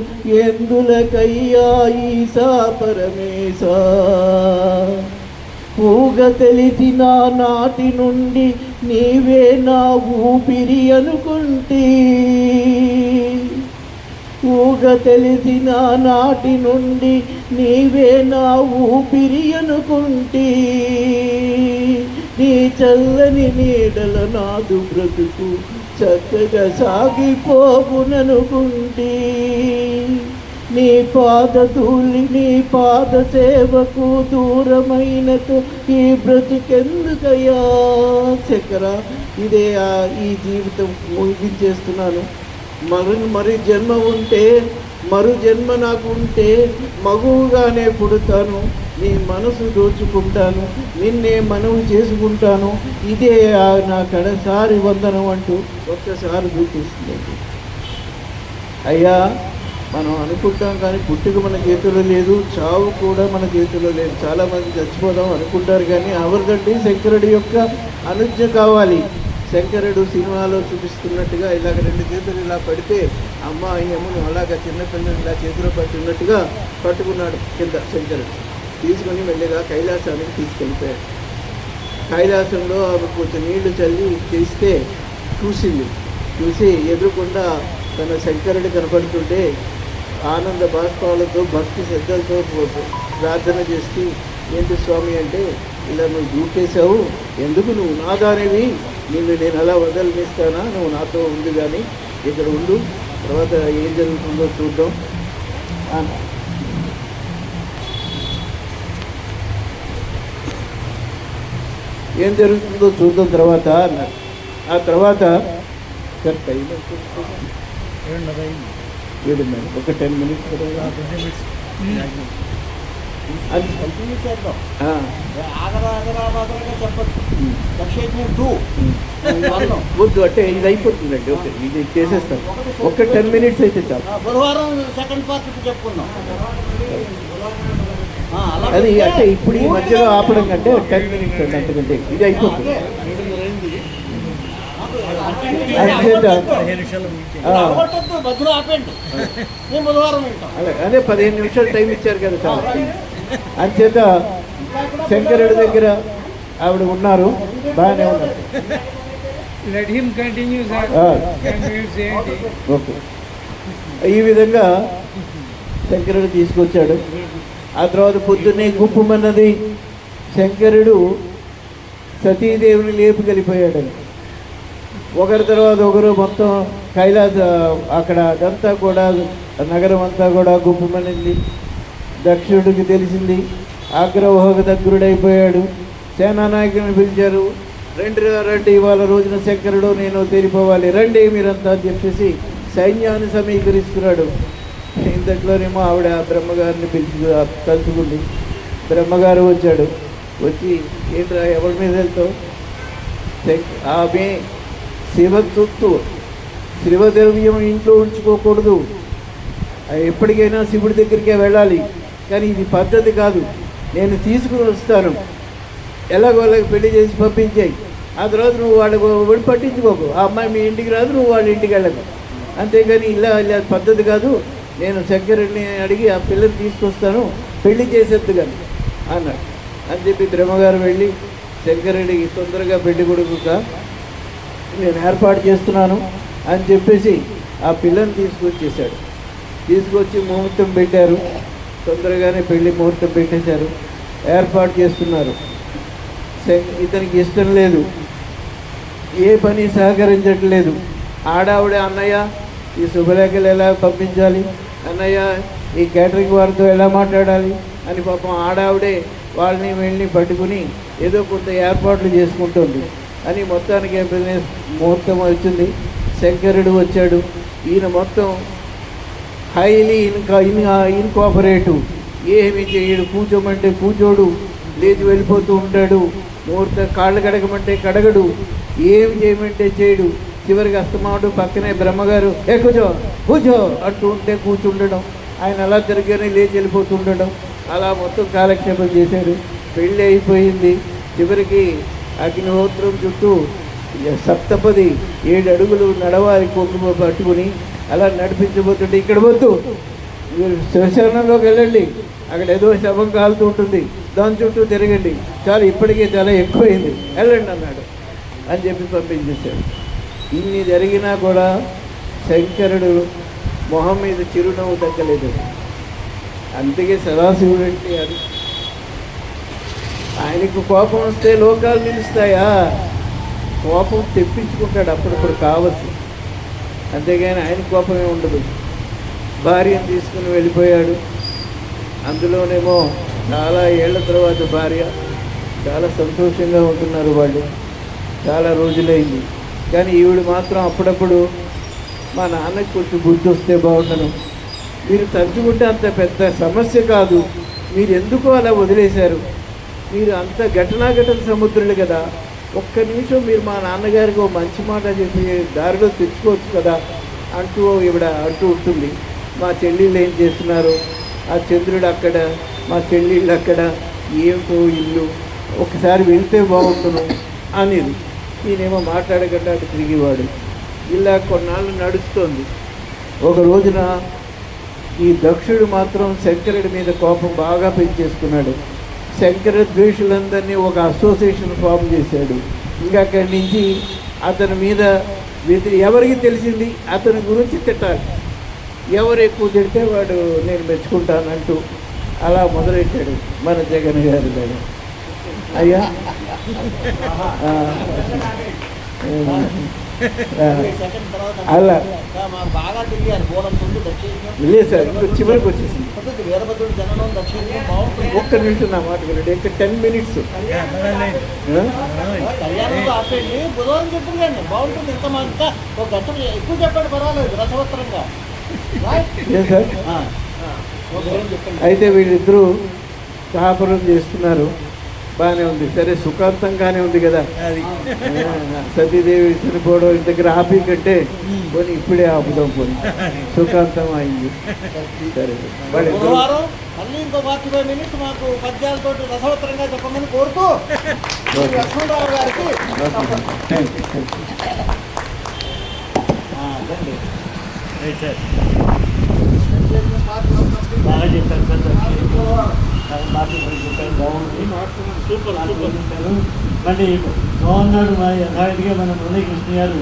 ఎందులకయ్యా ఈశా పరమేశా? ఊగ తెలిసిన నాటి నుండి నీవే నా ఊపిరి అనుకుంటే, ఊగ తెలిసిన నాటి నుండి నీవే నా ఊపిరి అనుకుంటే, నీ చల్లని నీడల నాదు బ్రతుకు చక్కగా సాగిపోవుననుకుంటే, నీ పాదధూళి నీ పాద సేవకు దూరమైనతో ఈ బ్రతుకెందుకయ్యా? చక్ర ఇదే ఈ జీవితం ముగించేస్తున్నాను. మరి జన్మ ఉంటే మరు జన్మ నాకు ఉంటే మగువుగానే పుడతాను, నీ మనసు దోచుకుంటాను, నిన్నే మనవి చేసుకుంటాను, ఇదే నా కడసారి వందనం అంటూ ఒక్కసారి చూపిస్తుంది. అయ్యా, మనం అనుకుంటాం కానీ పుట్టుక మన చేతిలో లేదు, చావు కూడా మన చేతిలో లేదు. చాలామంది చచ్చిపోదాం అనుకుంటారు కానీ ఎవరికంటే శంకరుడి యొక్క అనుజ్ఞ కావాలి. శంకరుడు సినిమాలో చూపిస్తున్నట్టుగా ఇలాగ రెండు చేతులు ఇలా పడితే అమ్మ అయ్యమ్మను అలాగా చిన్నపిల్లలు ఇలా చేతిలో పట్టున్నట్టుగా పట్టుకున్నాడు కింద శంకరుడు. తీసుకొని మెల్లిగా కైలాసానికి తీసుకెళ్ళిపోయాడు. కైలాసంలో ఆమె కొంచెం నీళ్లు చల్లి చేస్తే చూసి ఎదురుకుండా తన శంకరుడు కనపడుతుంటే ఆనంద బాష్పాలతో భక్తి శ్రద్ధలతో ప్రార్థన చేస్తూ, ఏంటి స్వామి అంటే, ఇలా నువ్వు దూకేశావు, ఎందుకు నువ్వు నాదానేవి, నిన్ను నేను అలా వదలనిస్తానా, నువ్వు నాతో ఉంది కానీ ఇక్కడ ఉండు, తర్వాత ఏం జరుగుతుందో చూద్దాం. ఏం జరుగుతుందో చూద్దాం తర్వాత అన్నాడు. ఆ తర్వాత ఒక 10 minutes వద్దు అంటే ఇది అయిపోతుందండి. ఓకే, ఇది చేసేస్తాను. ఒక 10 minutes అయితే చాలు. అది అంటే ఇప్పుడు ఈ మధ్యలో ఆపడం కంటే 10 minutes అండి, అంతకంటే ఇది అయిపోతుంది. అదే 15 నిమిషాలు టైం ఇచ్చారు కదా చాలా. అంచేత శంకరుడి దగ్గర ఆవిడ ఉన్నారు, బాగానే ఉన్నారు. ఓకే, ఈ విధంగా శంకరుడు తీసుకొచ్చాడు. ఆ తర్వాత పొద్దున్నే గుప్పమన్నది. శంకరుడు సతీదేవిని లేపుకెళ్ళిపోయాడని ఒకరి తర్వాత ఒకరు మొత్తం కైలాస అక్కడ అదంతా కూడా నగరం అంతా కూడా గుప్పమనింది. దక్షుడికి తెలిసింది. ఆగ్రహోగ దగ్గరుడైపోయాడు. సేనానాయకుని పిలిచారు. రండి ఇవాళ రోజున శంకరుడు నేను తేలిపోవాలి, రండి మీరంతా అని చెప్పేసి సైన్యాన్ని సమీకరిస్తున్నాడు. ఇంతట్లోనేమో ఆవిడ బ్రహ్మగారిని పిలిచి తలుచుకుంది. బ్రహ్మగారు వచ్చాడు. వచ్చి ఏంట్రా ఎవరి మీద వెళ్తావు? ఆమె శివతృప్తు శివద్రవ్యం ఇంట్లో ఉంచుకోకూడదు, ఎప్పటికైనా శివుడి దగ్గరికే వెళ్ళాలి, కానీ ఇది పద్ధతి కాదు, నేను తీసుకుని వస్తాను, ఎలాగోలాగ పెళ్లి చేసి పంపించాయి, ఆ తర్వాత నువ్వు వాళ్ళకి పట్టించుకోకు, ఆ అమ్మాయి మీ ఇంటికి రాదు, నువ్వు వాళ్ళ ఇంటికి వెళ్ళకు, అంతేగాని ఇలా పద్ధతి కాదు, నేను శంకరుడిని అడిగి ఆ పిల్లని తీసుకొస్తాను, పెళ్లి చేసేద్దు కానీ అన్నాడు. అని చెప్పి బ్రహ్మగారు వెళ్ళి శంకరుడికి తొందరగా పెళ్లి కొడుకుగా నేను ఏర్పాటు చేస్తున్నాను అని చెప్పేసి ఆ పిల్లని తీసుకొచ్చేసాడు. తీసుకొచ్చి ముహూర్తం పెట్టారు. తొందరగానే పెళ్లి ముహూర్తం పెట్టేశారు. ఏర్పాటు చేస్తున్నారు. ఇతనికి ఇష్టం లేదు, ఏ పని సహకరించట్లేదు. ఆడావిడ అన్నయ్య ఈ శుభలేఖలు ఎలా పంపించాలి, అన్నయ్య ఈ క్యాటరింగ్ వారితో ఎలా మాట్లాడాలి అని పాపం ఆడావిడే వాళ్ళని వీళ్ళని పట్టుకుని ఏదో కొంత ఏర్పాట్లు చేసుకుంటుంది. అని మొత్తానికి ముహూర్తం వచ్చింది. శంకరుడు వచ్చాడు. ఈయన మొత్తం హైలీ ఇన్కోఆపరేటివ్, ఏమి చేయడు, కూర్చోమంటే కూర్చోడు, లేచి వెళ్ళిపోతూ ఉంటాడు, ముహూర్తం కాళ్ళు కడగమంటే కడగడు, ఏమి చేయమంటే చేయడు. చివరికి అస్తమాటు పక్కనే బ్రహ్మగారు కూర్చో కూర్చో అంటూ ఉంటే కూర్చుండడం, ఆయన అలా తిరిగానే లేచి వెళ్ళిపోతుండడం, అలా మొత్తం కాలక్షేపం చేశాడు. పెళ్ళి అయిపోయింది. చివరికి అగ్నిహోత్రం చుట్టూ సప్తపది 7 అడుగులు నడవాలి కుంకుమ పట్టుకుని అలా నడిపించబోతుంటే, ఇక్కడ వద్దు, మీరు శ్మశానంలోకి వెళ్ళండి, అక్కడ ఏదో శవం కాలుతూ ఉంటుంది, దాని చుట్టూ తిరగండి, చాలా ఇప్పటికే చాలా ఎక్కువైంది, వెళ్ళండి అన్నాడు అని చెప్పి పంపించేశాడు. ఇన్ని జరిగినా కూడా శంకరుడు మొహం మీద చిరునవ్వు తగ్గలేదు. అందుకే సదాశివుడు అంటే అది. ఆయనకు కోపం వస్తే లోకాలు నిలుస్తాయా? కోపం తెప్పించుకుంటాడు అప్పుడప్పుడు కావచ్చు, అంతేగాని ఆయన కోపమే ఉండదు. భార్యను తీసుకుని వెళ్ళిపోయాడు. అందులోనేమో చాలా ఏళ్ల తర్వాత భార్య, చాలా సంతోషంగా ఉంటున్నారు వాళ్ళు, చాలా రోజులైంది. కానీ ఈవిడ మాత్రం అప్పుడప్పుడు మా నాన్నకి కొంచెం బుద్ధి వస్తే బాగుండను, మీరు తలుచుకుంటే అంత పెద్ద సమస్య కాదు, మీరు ఎందుకు అలా వదిలేశారు, మీరు అంత ఘటనాఘటన సముద్రులు కదా, ఒక్క నిమిషం మీరు మా నాన్నగారికి ఓ మంచి మాట చెప్పి దారిలో తెచ్చుకోవచ్చు కదా అంటూ ఈవిడ అంటూ ఉంటుంది. మా చెల్లెళ్ళు ఏం చేస్తున్నారు, ఆ చంద్రుడు అక్కడ, మా చెల్లెళ్ళు అక్కడ, ఏమిటో ఇల్లు, ఒకసారి వెళ్తే బాగుంటును అనేది. ఈయనేమో మాట్లాడకుండా అటు తిరిగేవాడు. ఇలా కొన్నాళ్ళు నడుస్తోంది. ఒక రోజున ఈ దక్షుడు మాత్రం శంకరుడి మీద కోపం బాగా పెంచేసుకున్నాడు. శంకర ద్వేషులందరినీ ఒక అసోసియేషన్ ఫామ్ చేశాడు. ఇంకా అక్కడి నుంచి అతని మీద ఎవరికి తెలిసింది అతని గురించి తిట్టాలి, ఎవరు ఎక్కువ తిడితే వాడు నేను మెచ్చుకుంటానంటూ అలా మొదలెట్టాడు మన జగన్ గారు. అయ్యా అలా లేదు సార్, ఇంకా చివరికి వచ్చేసింది. ఒక్క నిమిషం నా మాట వినండి, ఇంకా 10 minutes. సార్ అయితే వీళ్ళిద్దరూ కాపురం చేస్తున్నారు, బాగానే ఉంది, సరే సుఖాంతంగానే ఉంది కదా. సతీదేవి చనిపోవడం ఇంత దగ్గర ఆపి కంటే పోనీ ఇప్పుడే ఆపుదాం, పోనీ సుఖాంతం అయింది. సరే మళ్ళీ ఇంకో 45 minutes మాకు పద్యాలతో రసవత్తరంగా చెప్పమని కోరుతూ లక్ష్మణరావు గారికి బాగా చెప్పారు సార్, బాగుంది, సూపర్ సూపర్. మళ్ళీ బాగున్నాడు యథావిధిగా మన మురళీకృష్ణ గారు